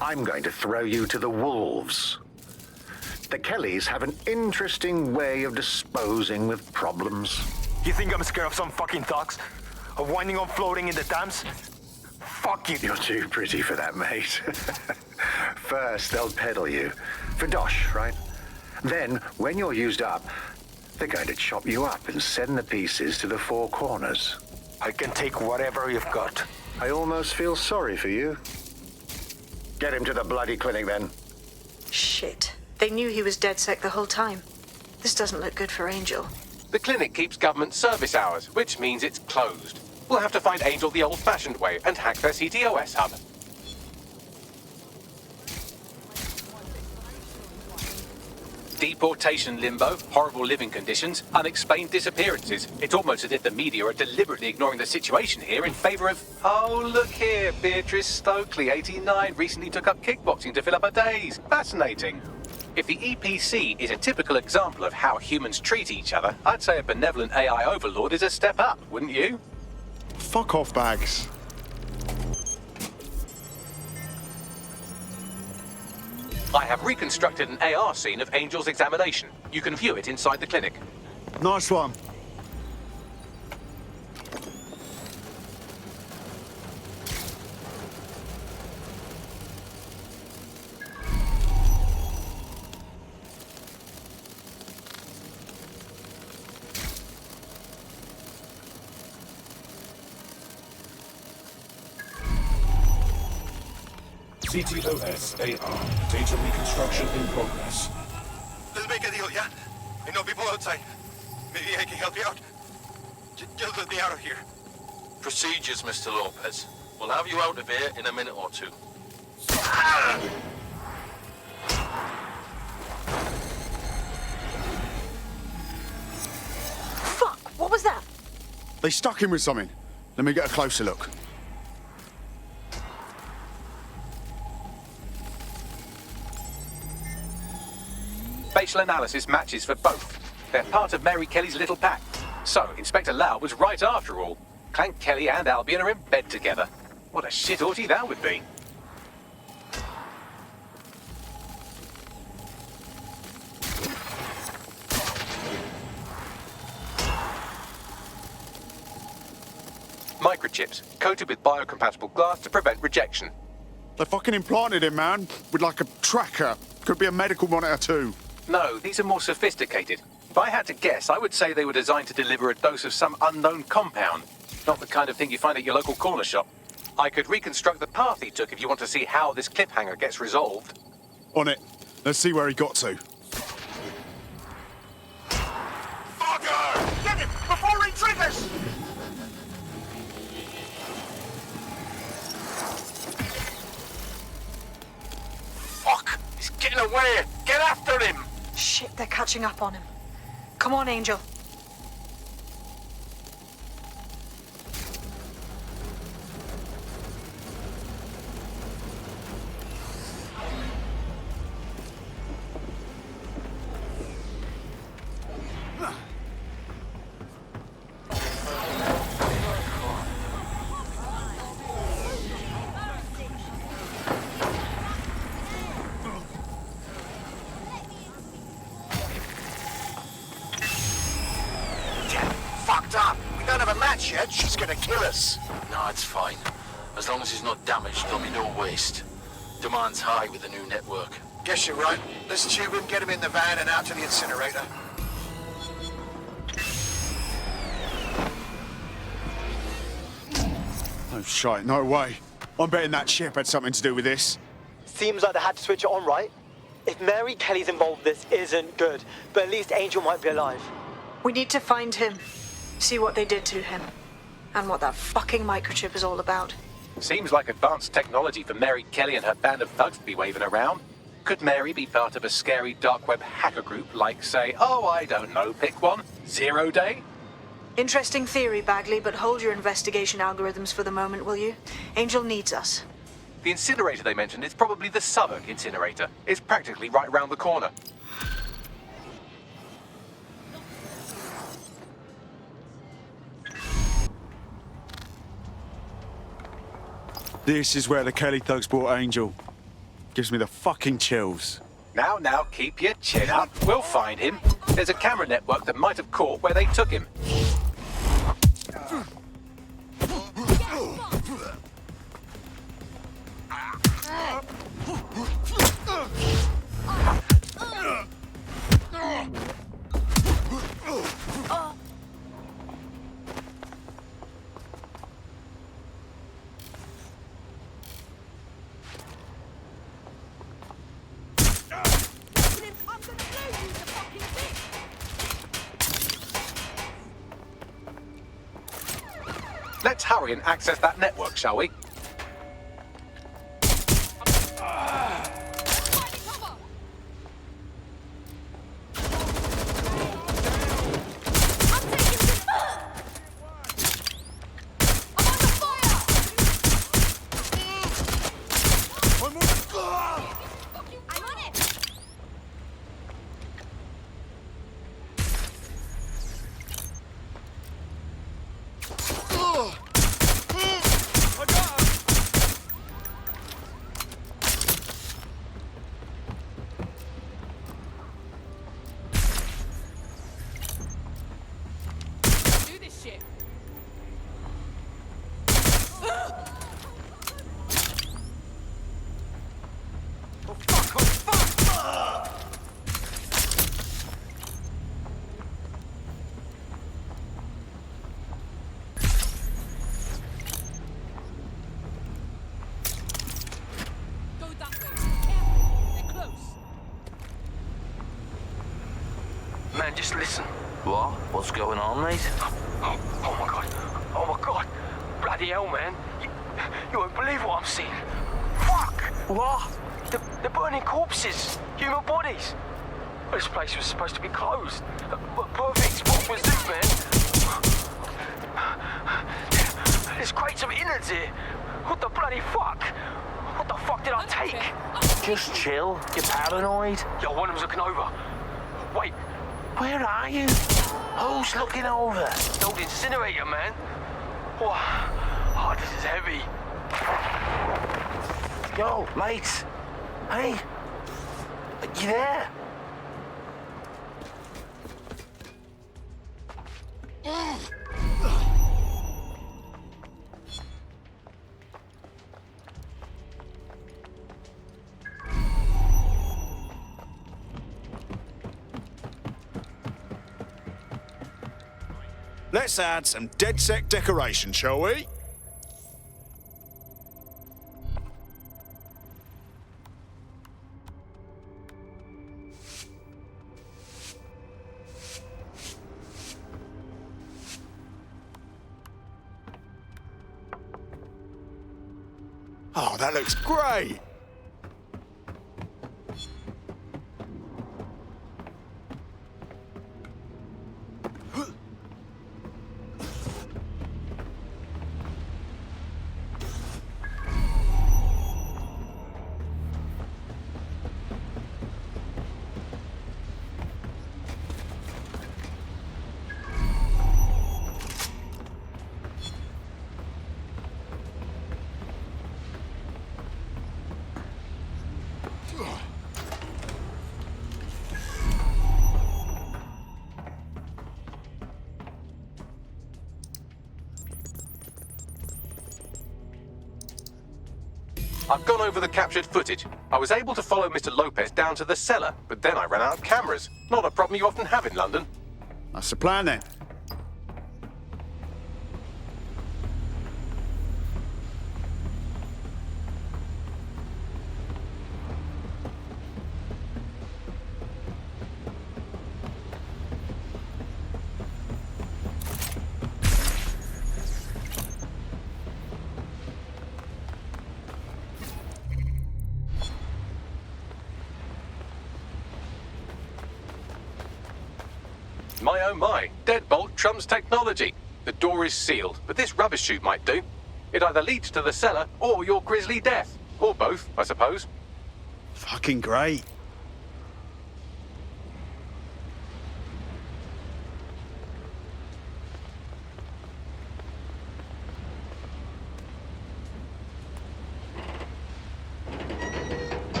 I'm going to throw you to the wolves. The Kellys have an interesting way of disposing with problems. You think I'm scared of some fucking thugs? Of winding up floating in the Thames? Fuck you. You're too pretty for that, mate. First, they'll peddle you. For dosh, right? Then, when you're used up, they're going to chop you up and send the pieces to the four corners. I can take whatever you've got. I almost feel sorry for you. Get him to the bloody clinic, then. Shit. They knew he was DedSec the whole time. This doesn't look good for Angel. The clinic keeps government service hours, which means it's closed. We'll have to find Angel the old-fashioned way and hack their CTOS hub. Deportation limbo, horrible living conditions, unexplained disappearances. It's almost as if the media are deliberately ignoring the situation here in favour of... Oh, look here, Beatrice Stokely, 89, recently took up kickboxing to fill up her days. Fascinating. If the EPC is a typical example of how humans treat each other, I'd say a benevolent AI overlord is a step up, wouldn't you? Fuck off, Bags. I have reconstructed an AR scene of Angel's examination. You can view it inside the clinic. Nice one. CTOS AR. Data reconstruction in progress. Let's make a deal, yeah? I know people outside. Maybe I can help you out. Just let me out of here. Procedures, Mr. Lopez. We'll have you out of here in a minute or two. Fuck! What was that? They stuck him with something. Let me get a closer look. facial analysis matches for both. They're part of Mary Kelly's little pack. So, Inspector Lau was right after all. Clank Kelly and Albion are in bed together. What a shit-orgy that would be. Microchips, coated with biocompatible glass to prevent rejection. They fucking implanted him, man, with like a tracker. Could be a medical monitor too. No, these are more sophisticated. If I had to guess, I would say they were designed to deliver a dose of some unknown compound. Not the kind of thing you find at your local corner shop. I could reconstruct the path he took if you want to see how this cliffhanger gets resolved. On it. Let's see where he got to. Fucker! Get him before he triggers! Fuck! He's getting away! Get after him! Shit, they're catching up on him. Come on, Angel. Yet, she's gonna kill us. No, it's fine. As long as he's not damaged, there'll be no waste. Demand's high with the new network. Guess you're right. Let's tube him, get him in the van and out to the incinerator. Oh, shite, no way. I'm betting that ship had something to do with this. Seems like they had to switch it on, right? If Mary Kelly's involved, this isn't good. But at least Angel might be alive. We need to find him. See what they did to him. And what that fucking microchip is all about. Seems like advanced technology for Mary Kelly and her band of thugs to be waving around. Could Mary be part of a scary dark web hacker group like, say, oh, I don't know, pick one, 0 Day? Interesting theory, Bagley, but hold your investigation algorithms for the moment, will you? Angel needs us. The incinerator they mentioned is probably the Southwark incinerator. It's practically right round the corner. This is where the Kelly thugs brought Angel. Gives me the fucking chills. Now, keep your chin up. We'll find him. There's a camera network that might have caught where they took him. Let's hurry and access that network, shall we? Man, just listen. What? What's going on, mate? Oh my god. Oh my god. Bloody hell, man. You won't believe what I'm seeing. Fuck! What? They're burning corpses. Human bodies. This place was supposed to be closed. A perfect spot for a zoo, man. There's crates of innards here. What the bloody fuck? What the fuck did I take? Just chill. You're paranoid. Yo, one of them's looking over. Wait, where are you? Who's looking over? The old incinerator, man. Oh, this is heavy. Yo, mates. Hey, you there? Let's add some DedSec decoration, shall we? Oh, that looks great! I've gone over the captured footage. I was able to follow Mr. Lopez down to the cellar, but then I ran out of cameras. Not a problem you often have in London. That's the plan then. My oh my, deadbolt trumps technology. The door is sealed, but this rubbish chute might do. It either leads to the cellar or your grisly death. Or both, I suppose. Fucking great.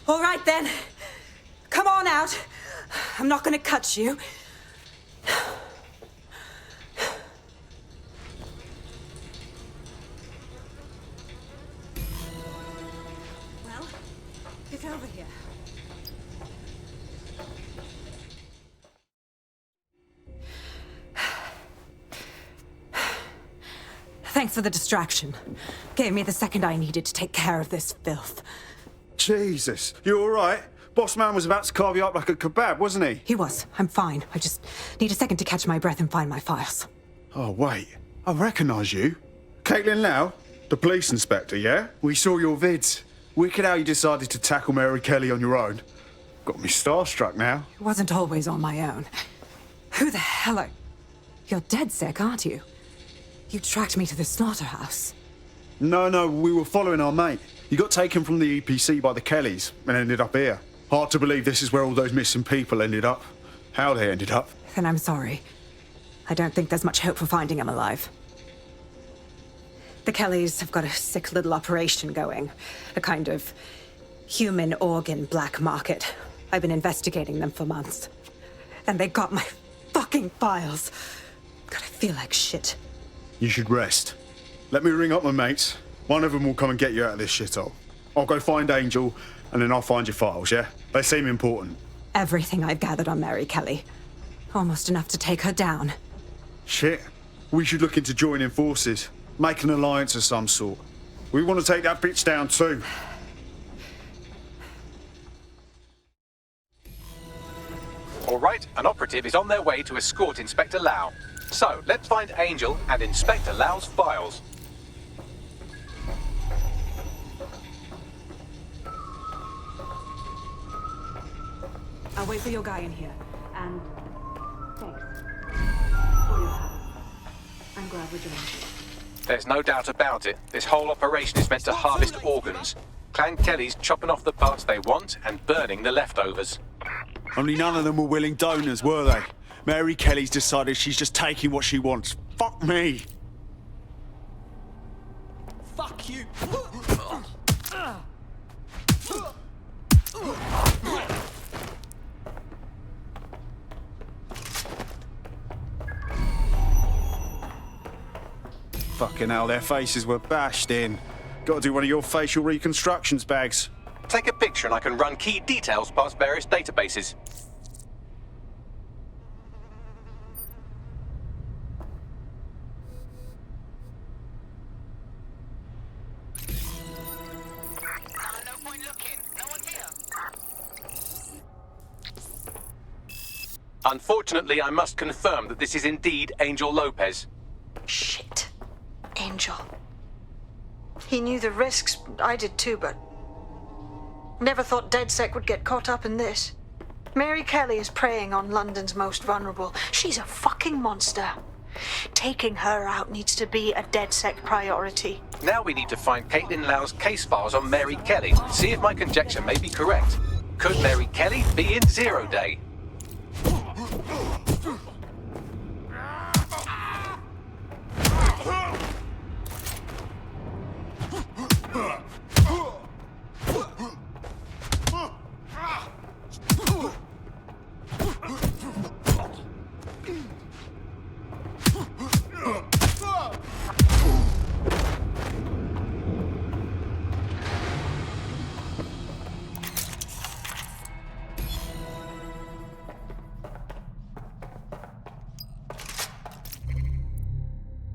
All right then. Come on out. I'm not gonna cut you. Well, get over here. Thanks for the distraction. Gave me the second I needed to take care of this filth. Jesus, you all right? Boss man was about to carve you up like a kebab, wasn't he? He was. I'm fine. I just need a second to catch my breath and find my files. Oh, wait. I recognise you. Caitlin Lau, the police inspector, yeah? We saw your vids. Wicked how you decided to tackle Mary Kelly on your own. Got me starstruck now. It wasn't always on my own. Who the hell are... You're DedSec, aren't you? You tracked me to the slaughterhouse. No, we were following our mate. He got taken from the EPC by the Kellys and ended up here. Hard to believe this is where all those missing people ended up. How they ended up. Then I'm sorry. I don't think there's much hope for finding him alive. The Kellys have got a sick little operation going. A kind of human organ black market. I've been investigating them for months. And they got my fucking files. God, I feel like shit. You should rest. Let me ring up my mates. One of them will come and get you out of this shithole. I'll go find Angel, and then I'll find your files, yeah? They seem important. Everything I've gathered on Mary Kelly. Almost enough to take her down. Shit. We should look into joining forces. Make an alliance of some sort. We want to take that bitch down too. All right, an operative is on their way to escort Inspector Lau. So, let's find Angel and Inspector Lau's files. I'll wait for your guy in here. And thanks for your help. I'm glad we're joining you. There's no doubt about it. This whole operation is meant to harvest organs. Clan Kelly's chopping off the parts they want and burning the leftovers. Only none of them were willing donors, were they? Mary Kelly's decided she's just taking what she wants. Fuck me! Fuck you! Fucking hell, their faces were bashed in. Gotta do one of your facial reconstructions, Bags. Take a picture and I can run key details past various databases. Unfortunately, I must confirm that this is indeed Angel Lopez. Shit. Angel. He knew the risks. I did too, but never thought DedSec would get caught up in this. Mary Kelly is preying on London's most vulnerable. She's a fucking monster. Taking her out needs to be a DedSec priority. Now we need to find Caitlin Lau's case files on Mary Kelly and see if my conjecture may be correct. Could Mary Kelly be in Zero Day?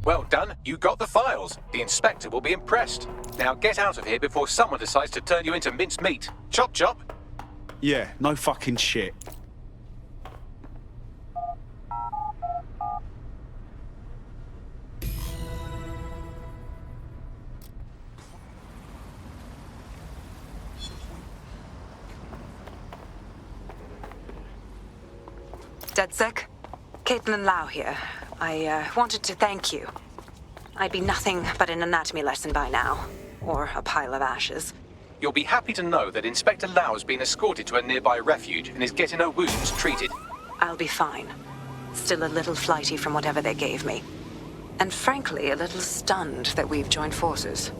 Well done, you got the files. The inspector will be impressed. Now get out of here before someone decides to turn you into minced meat. Chop chop. Yeah, no fucking shit. DedSec? Caitlin Lau here. I wanted to thank you. I'd be nothing but an anatomy lesson by now. Or a pile of ashes. You'll be happy to know that Inspector Lau has been escorted to a nearby refuge and is getting her wounds treated. I'll be fine. Still a little flighty from whatever they gave me. And frankly, a little stunned that we've joined forces.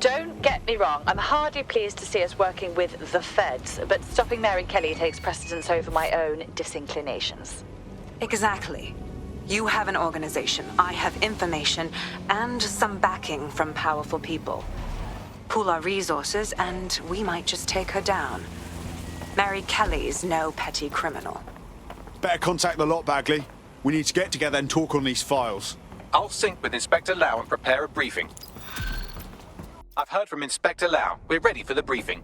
Don't get me wrong, I'm hardly pleased to see us working with the feds, but stopping Mary Kelly takes precedence over my own disinclinations. Exactly. You have an organization, I have information, and some backing from powerful people. Pool our resources, and we might just take her down. Mary Kelly's no petty criminal. Better contact the lot, Bagley. We need to get together and talk on these files. I'll sync with Inspector Lau and prepare a briefing. I've heard from Inspector Lau. We're ready for the briefing.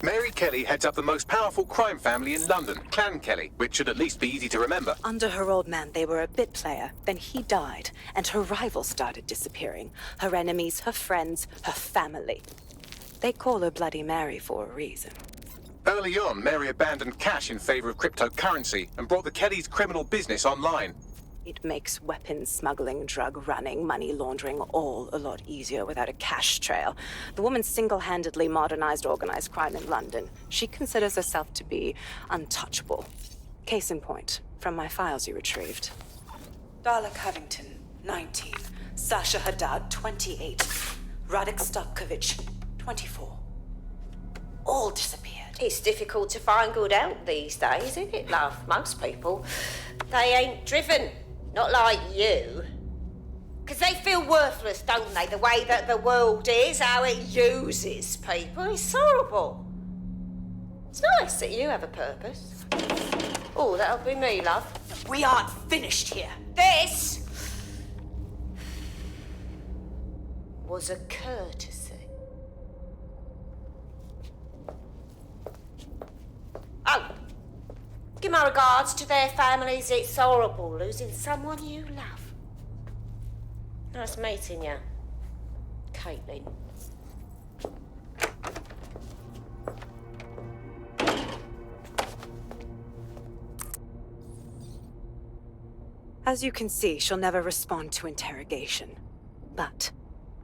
Mary Kelly heads up the most powerful crime family in London, Clan Kelly, which should at least be easy to remember. Under her old man, they were a bit player. Then he died, and her rivals started disappearing. Her enemies, her friends, her family. They call her Bloody Mary for a reason. Early on, Mary abandoned cash in favor of cryptocurrency and brought the Kellys' criminal business online. It makes weapons smuggling, drug running, money laundering all a lot easier without a cash trail. The woman single-handedly modernized organized crime in London. She considers herself to be untouchable. Case in point, from my files you retrieved. Darla Covington, 19. Sasha Haddad, 28. Radek Stavkovich, 24. All disappeared. It's difficult to find good help these days, isn't it, love? Most people, they ain't driven. Not like you. Because they feel worthless, don't they? The way that the world is, how it uses people. It's horrible. It's nice that you have a purpose. Oh, that'll be me, love. We aren't finished here. This was a courtesy. Oh, give my regards to their families. It's horrible losing someone you love. Nice meeting you, Caitlin. As you can see, she'll never respond to interrogation. But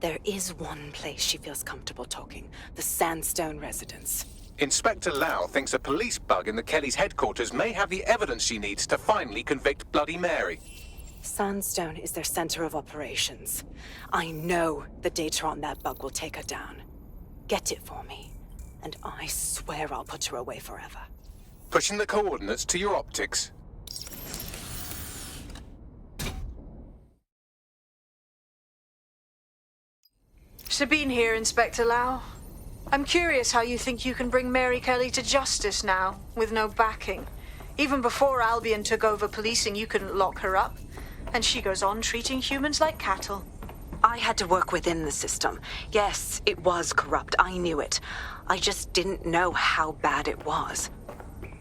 there is one place she feels comfortable talking, the Sandstone residence. Inspector Lau thinks a police bug in the Kellys' headquarters may have the evidence she needs to finally convict Bloody Mary. Sandstone is their center of operations. I know the data on that bug will take her down. Get it for me, and I swear I'll put her away forever. Pushing the coordinates to your optics. Sabine here, Inspector Lau. I'm curious how you think you can bring Mary Kelly to justice now, with no backing. Even before Albion took over policing, you couldn't lock her up. And she goes on treating humans like cattle. I had to work within the system. Yes, it was corrupt. I knew it. I just didn't know how bad it was.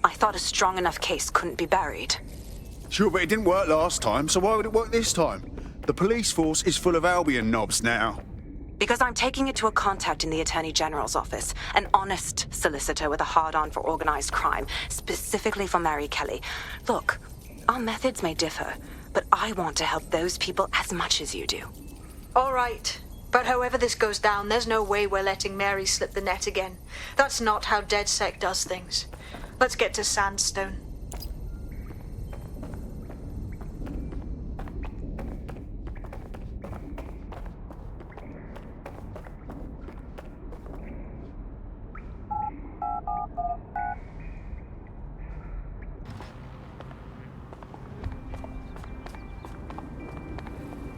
I thought a strong enough case couldn't be buried. Sure, but it didn't work last time, so why would it work this time? The police force is full of Albion knobs now. Because I'm taking it to a contact in the Attorney General's office, an honest solicitor with a hard-on for organized crime, specifically for Mary Kelly. Look, our methods may differ, but I want to help those people as much as you do. All right. But however this goes down, there's no way we're letting Mary slip the net again. That's not how DedSec does things. Let's get to Sandstone.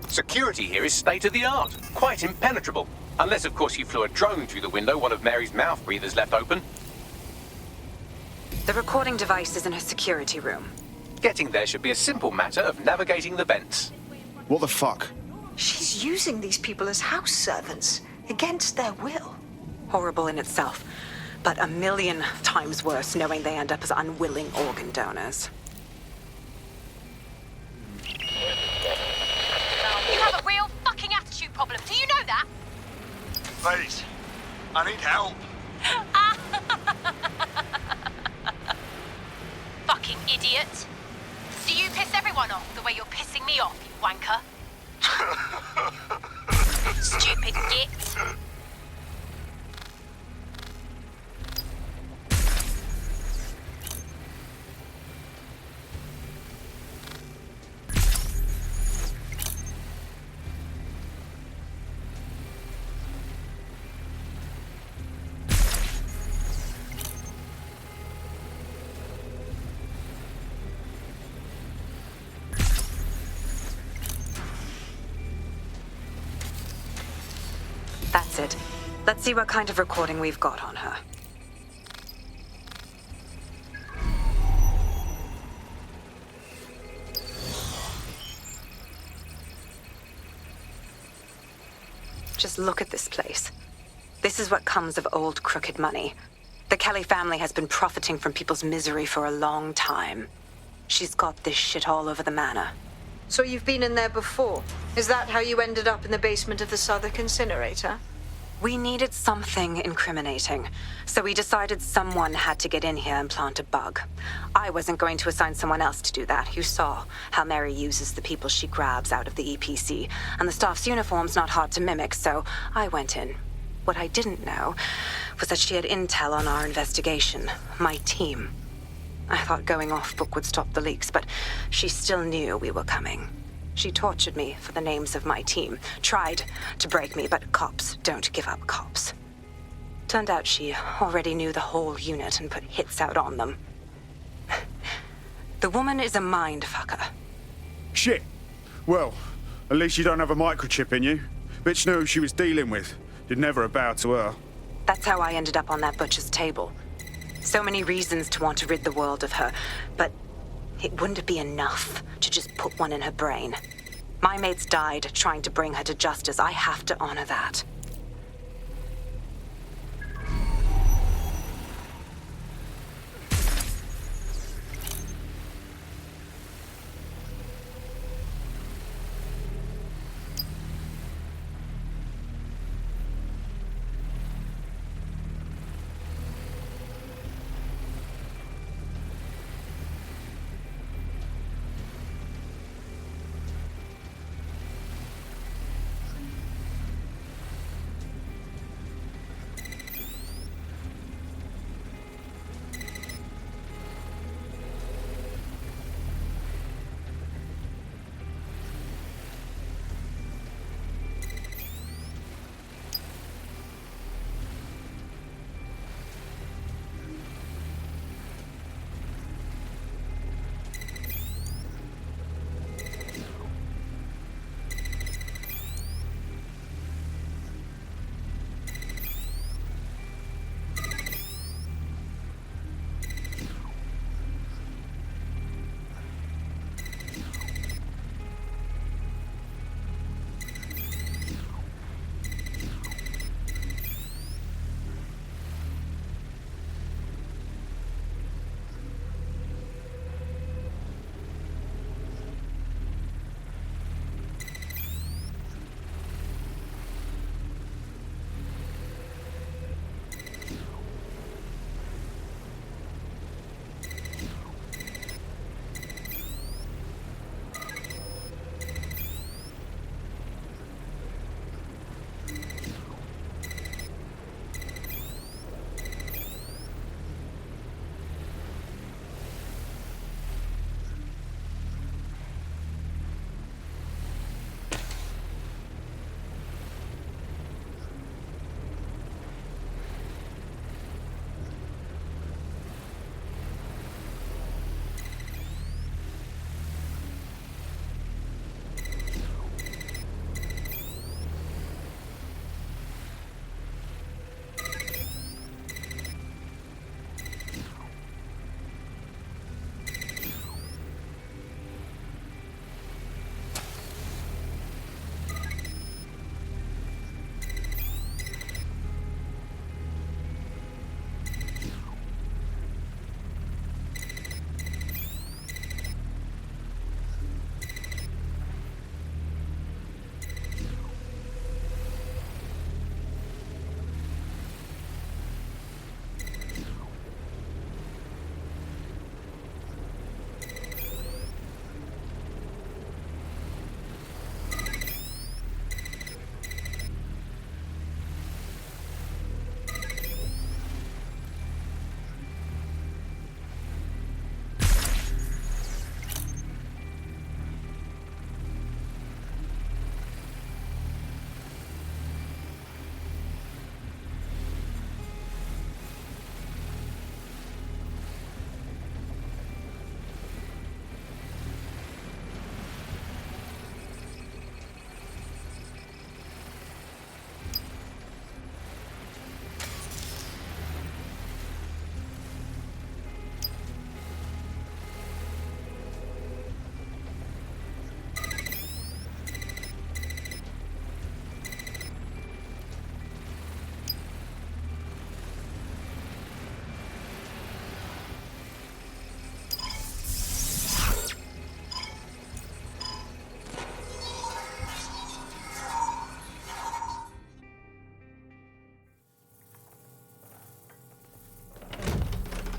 Security here is state-of-the-art, quite impenetrable. Unless, of course, you flew a drone through the window one of Mary's mouth breathers left open. The recording device is in her security room. Getting there should be a simple matter of navigating the vents. What the fuck? She's using these people as house servants, against their will. Horrible in itself, but a million times worse knowing they end up as unwilling organ donors. You have a real fucking attitude problem. Do you know that? Please, I need help. Fucking idiot. Do you piss everyone off the way you're pissing me off, you wanker? Stupid git. That's it. Let's see what kind of recording we've got on her. Just look at this place. This is what comes of old crooked money. The Kelly family has been profiting from people's misery for a long time. She's got this shit all over the manor. So you've been in there before? Is that how you ended up in the basement of the Southwark incinerator? We needed something incriminating, so we decided someone had to get in here and plant a bug. I wasn't going to assign someone else to do that. You saw how Mary uses the people she grabs out of the EPC, and the staff's uniform's not hard to mimic, so I went in. What I didn't know was that she had intel on our investigation, my team. I thought going off book would stop the leaks, but she still knew we were coming. She tortured me for the names of my team. Tried to break me, but cops don't give up cops. Turned out she already knew the whole unit and put hits out on them. The woman is a mind fucker. Shit. Well, at least you don't have a microchip in you. Bitch knew who she was dealing with. You'd never bow to her. That's how I ended up on that butcher's table. So many reasons to want to rid the world of her, but it wouldn't be enough to just put one in her brain. My mates died trying to bring her to justice. I have to honor that.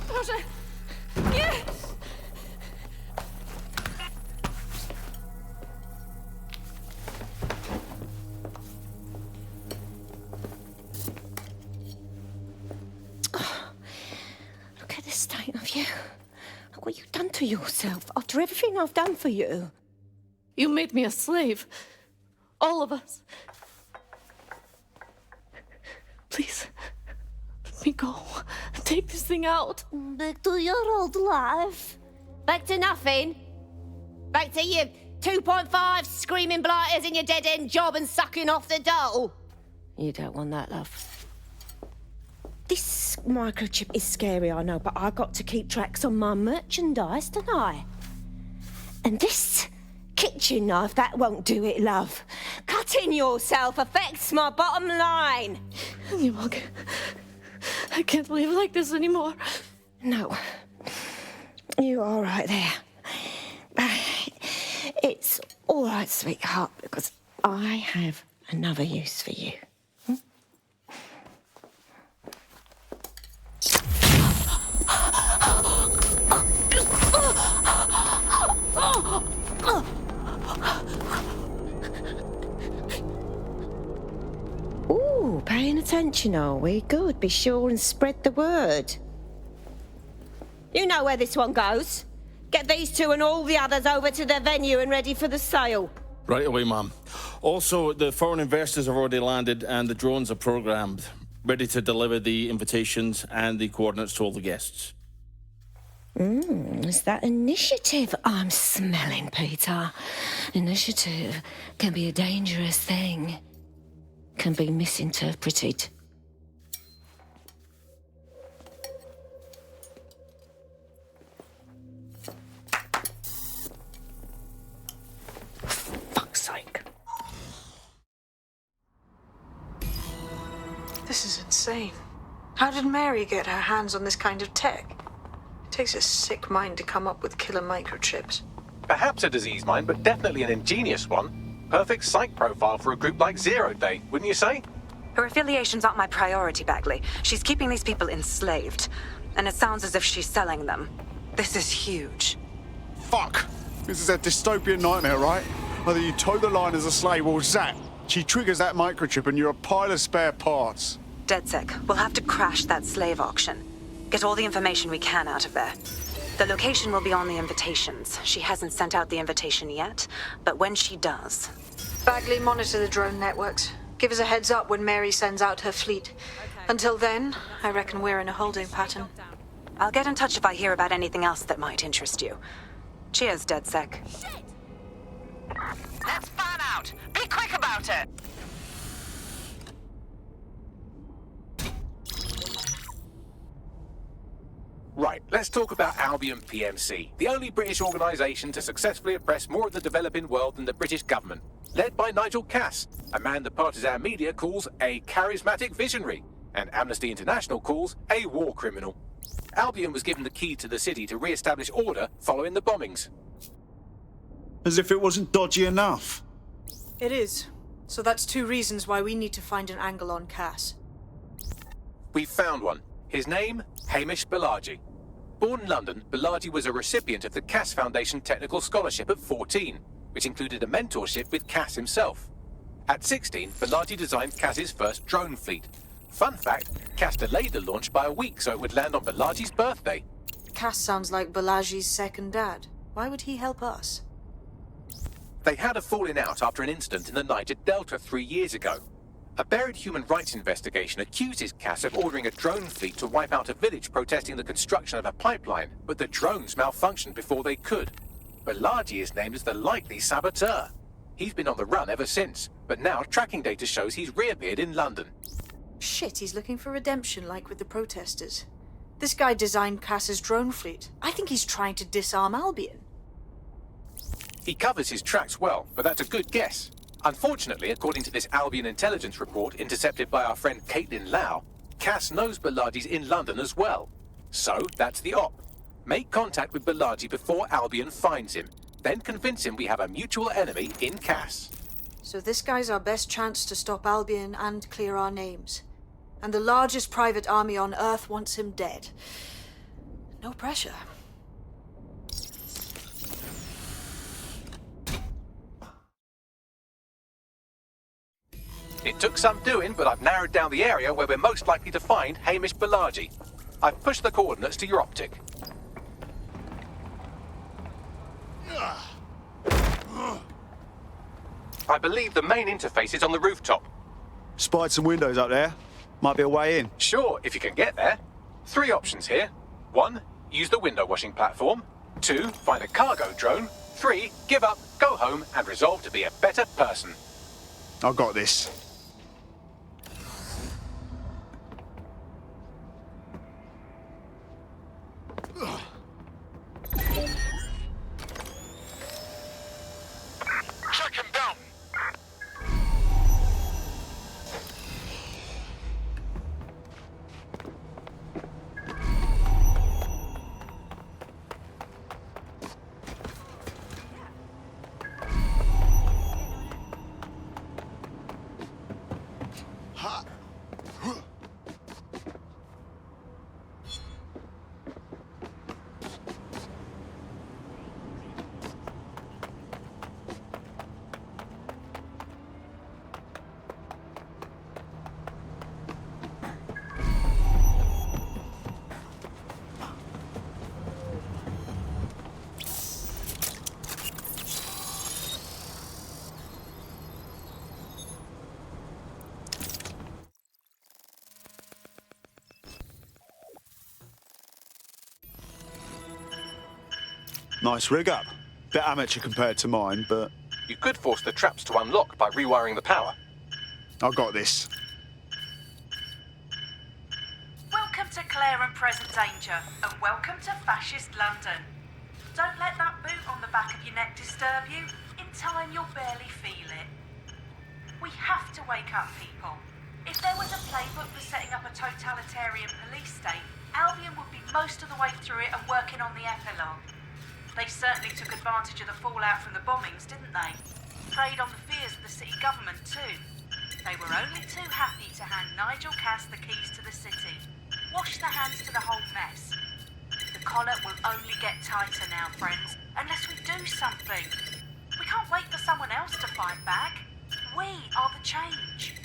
Roger! Yes! Look at the state of you. Look what you've done to yourself after everything I've done for you. You made me a slave. All of us. Please, let me go. Take this thing out. Back to your old life. Back to nothing. Back to you 2.5 screaming blighters in your dead-end job and sucking off the dole. You don't want that, love. This microchip is scary, I know, but I got to keep tracks on my merchandise, don't I? And this kitchen knife, that won't do it, love. Cutting yourself affects my bottom line. I can't live like this anymore. No. You're all right there. It's all right, sweetheart, because I have another use for you. Ooh, paying attention, are we? Good. Be sure and spread the word. You know where this one goes. Get these two and all the others over to their venue and ready for the sale. Right away, ma'am. Also, the foreign investors have already landed and the drones are programmed, ready to deliver the invitations and the coordinates to all the guests. Is that initiative I'm smelling, Peter? Initiative can be a dangerous thing. Can be misinterpreted. Fuck's sake. This is insane. How did Mary get her hands on this kind of tech? It takes a sick mind to come up with killer microchips. Perhaps a disease mind, but definitely an ingenious one. Perfect psych profile for a group like Zero Day, wouldn't you say? Her affiliations aren't my priority, Bagley. She's keeping these people enslaved. And it sounds as if she's selling them. This is huge. Fuck! This is a dystopian nightmare, right? Either you toe the line as a slave or zap. She triggers that microchip and you're a pile of spare parts. DedSec, we'll have to crash that slave auction. Get all the information we can out of there. The location will be on the invitations. She hasn't sent out the invitation yet, but when she does... Bagley, monitor the drone networks. Give us a heads up when Mary sends out her fleet. Until then, I reckon we're in a holding pattern. I'll get in touch if I hear about anything else that might interest you. Cheers, DedSec. Let's fan out! Be quick about it! Right, let's talk about Albion PMC, the only British organisation to successfully oppress more of the developing world than the British government. Led by Nigel Cass, a man the partisan media calls a charismatic visionary, and Amnesty International calls a war criminal. Albion was given the key to the city to re-establish order following the bombings. As if it wasn't dodgy enough. It is. So that's two reasons why we need to find an angle on Cass. We've found one. His name, Hamish Balaji. Born in London, Balaji was a recipient of the Cass Foundation Technical Scholarship at 14, which included a mentorship with Cass himself. At 16, Balaji designed Cass's first drone fleet. Fun fact, Cass delayed the launch by a week so it would land on Balaji's birthday. Cass sounds like Balaji's second dad. Why would he help us? They had a falling out after an incident in the Niger Delta 3 years ago. A buried human rights investigation accuses Cass of ordering a drone fleet to wipe out a village protesting the construction of a pipeline, but the drones malfunctioned before they could. Balaji is named as the likely saboteur. He's been on the run ever since, but now tracking data shows he's reappeared in London. Shit, he's looking for redemption like with the protesters. This guy designed Cass's drone fleet. I think he's trying to disarm Albion. He covers his tracks well, but that's a good guess. Unfortunately, according to this Albion intelligence report intercepted by our friend Caitlin Lau, Cass knows Balaji's in London as well. So, that's the op. Make contact with Balaji before Albion finds him. Then convince him we have a mutual enemy in Cass. So this guy's our best chance to stop Albion and clear our names. And the largest private army on Earth wants him dead. No pressure. It took some doing, but I've narrowed down the area where we're most likely to find Hamish Balaji. I've pushed the coordinates to your optic. I believe the main interface is on the rooftop. Spied some windows up there. Might be a way in. Sure, if you can get there. 3 options here. 1, use the window washing platform. 2, find a cargo drone. 3, give up, go home, and resolve to be a better person. I got this. Check him down. Nice rig up. Bit amateur compared to mine, but You could force the traps to unlock by rewiring the power. I got this. Welcome to Clare and Present Danger, and welcome to Fascist London. Don't let that boot on the back of your neck disturb you. In time, you'll barely feel it. We have to wake up people. If there was a playbook for setting up a totalitarian police state, Albion would be most of the way through it and working on the epilogue. They certainly took advantage of the fallout from the bombings, didn't they? Preyed on the fears of the city government too. They were only too happy to hand Nigel Cass the keys to the city. Wash their hands to the whole mess. The collar will only get tighter now, friends, unless we do something. We can't wait for someone else to fight back. We are the change.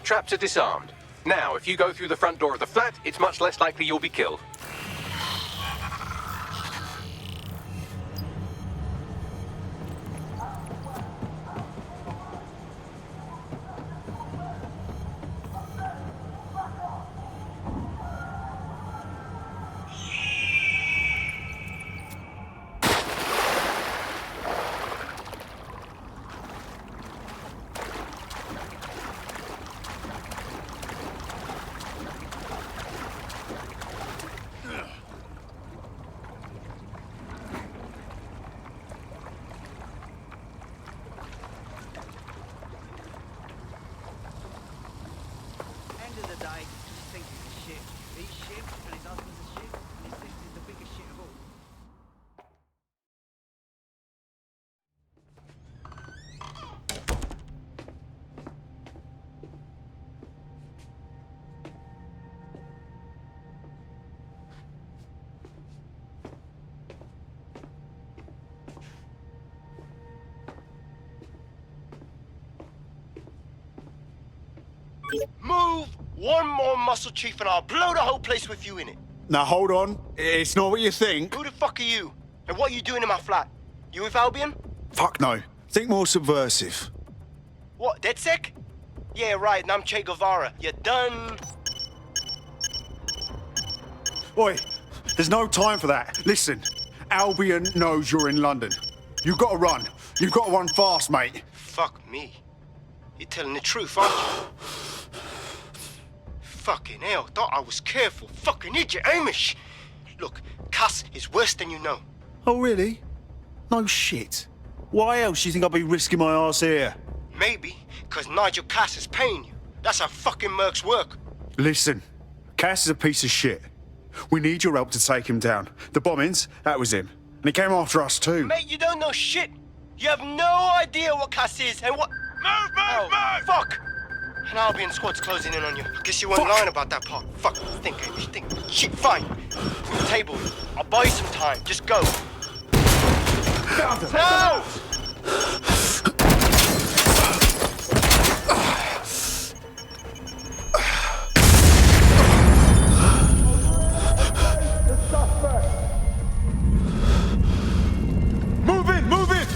traps are disarmed. Now, if you go through the front door of the flat, it's much less likely you'll be killed. End of the day, he thinks he's a shit. He's shit, and his husband's a shit, and he thinks he's the biggest shit of all. Move one more muscle, Chief, and I'll blow the whole place with you in it. Now hold on. It's not what you think. Who the fuck are you? And what are you doing in my flat? You with Albion? Fuck no. Think more subversive. What, DedSec? Yeah, right, and I'm Che Guevara. You done? Oi, there's no time for that. Listen, Albion knows you're in London. You've got to run. You've got to run fast, mate. Fuck me. You're telling the truth, aren't you? Fucking hell, thought I was careful. Fucking idiot, Amish. Look, Cass is worse than you know. Oh, really? No shit. Why else do you think I'll be risking my ass here? Maybe, because Nigel Cass is paying you. That's how fucking mercs work. Listen, Cass is a piece of shit. We need your help to take him down. The bombings, that was him. And he came after us too. Mate, you don't know shit. You have no idea what Cass is and what... Move! Fuck! An Albion squad's closing in on you. I guess you weren't lying about that part. Fuck, think, Amish, think. Shit, fine. Move the table. I'll buy you some time. Just go. No! Move it! Move it!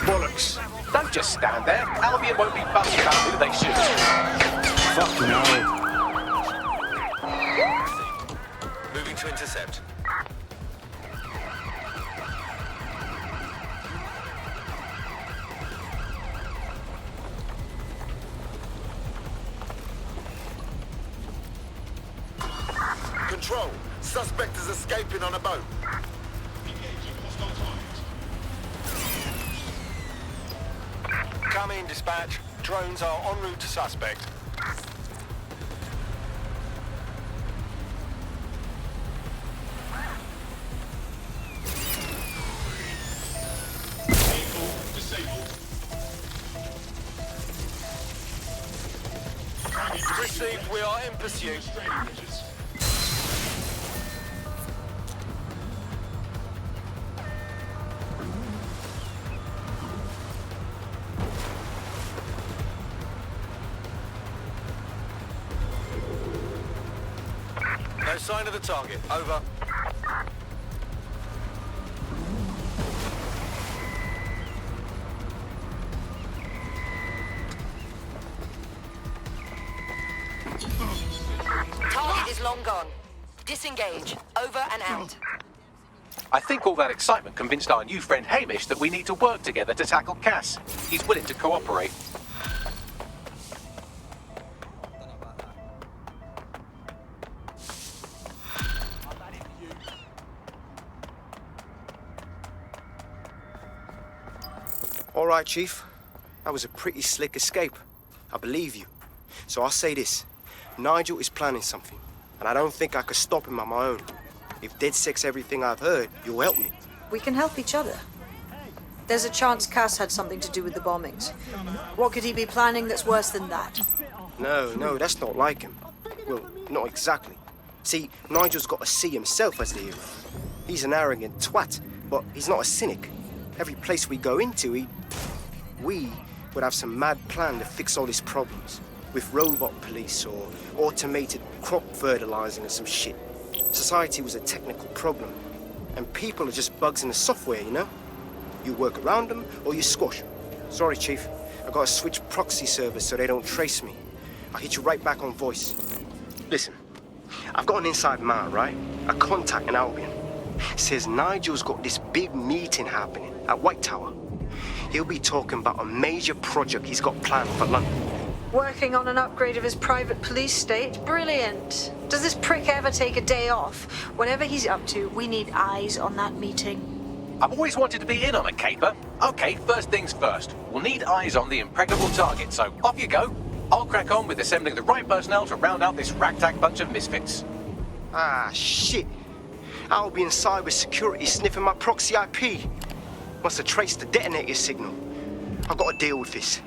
Bollocks. Don't just stand there. Albion won't be fussed about who they shoot. Fucking hell. Moving to intercept. Control. Suspect is escaping on a boat. Come in, dispatch. Drones are en route to suspect. Vehicle disabled. Received, we are in pursuit. No sign of the target. Over. Target is long gone. Disengage. Over and out. I think all that excitement convinced our new friend Hamish that we need to work together to tackle Cass. He's willing to cooperate. All right, Chief. That was a pretty slick escape. I believe you. So I'll say this. Nigel is planning something, and I don't think I could stop him on my own. If DedSec's everything I've heard, you'll help me. We can help each other. There's a chance Cass had something to do with the bombings. What could he be planning that's worse than that? No, that's not like him. Well, not exactly. See, Nigel's got to see himself as the hero. He's an arrogant twat, but he's not a cynic. Every place we go into, we would have some mad plan to fix all his problems. With robot police or automated crop fertilizing or some shit. Society was a technical problem. And people are just bugs in the software, you know? You work around them or you squash them. Sorry, Chief. I gotta switch proxy servers so they don't trace me. I'll hit you right back on voice. Listen, I've got an inside man, right? A contact in Albion. Says Nigel's got this big meeting happening at White Tower. He'll be talking about a major project he's got planned for London. Working on an upgrade of his private police state? Brilliant. Does this prick ever take a day off? Whatever he's up to, we need eyes on that meeting. I've always wanted to be in on a caper. Okay, first things first. We'll need eyes on the impregnable target, so off you go. I'll crack on with assembling the right personnel to round out this ragtag bunch of misfits. Ah, shit. Albion cyber security sniffing my proxy IP. Must have traced the detonator signal. I've got to deal with this.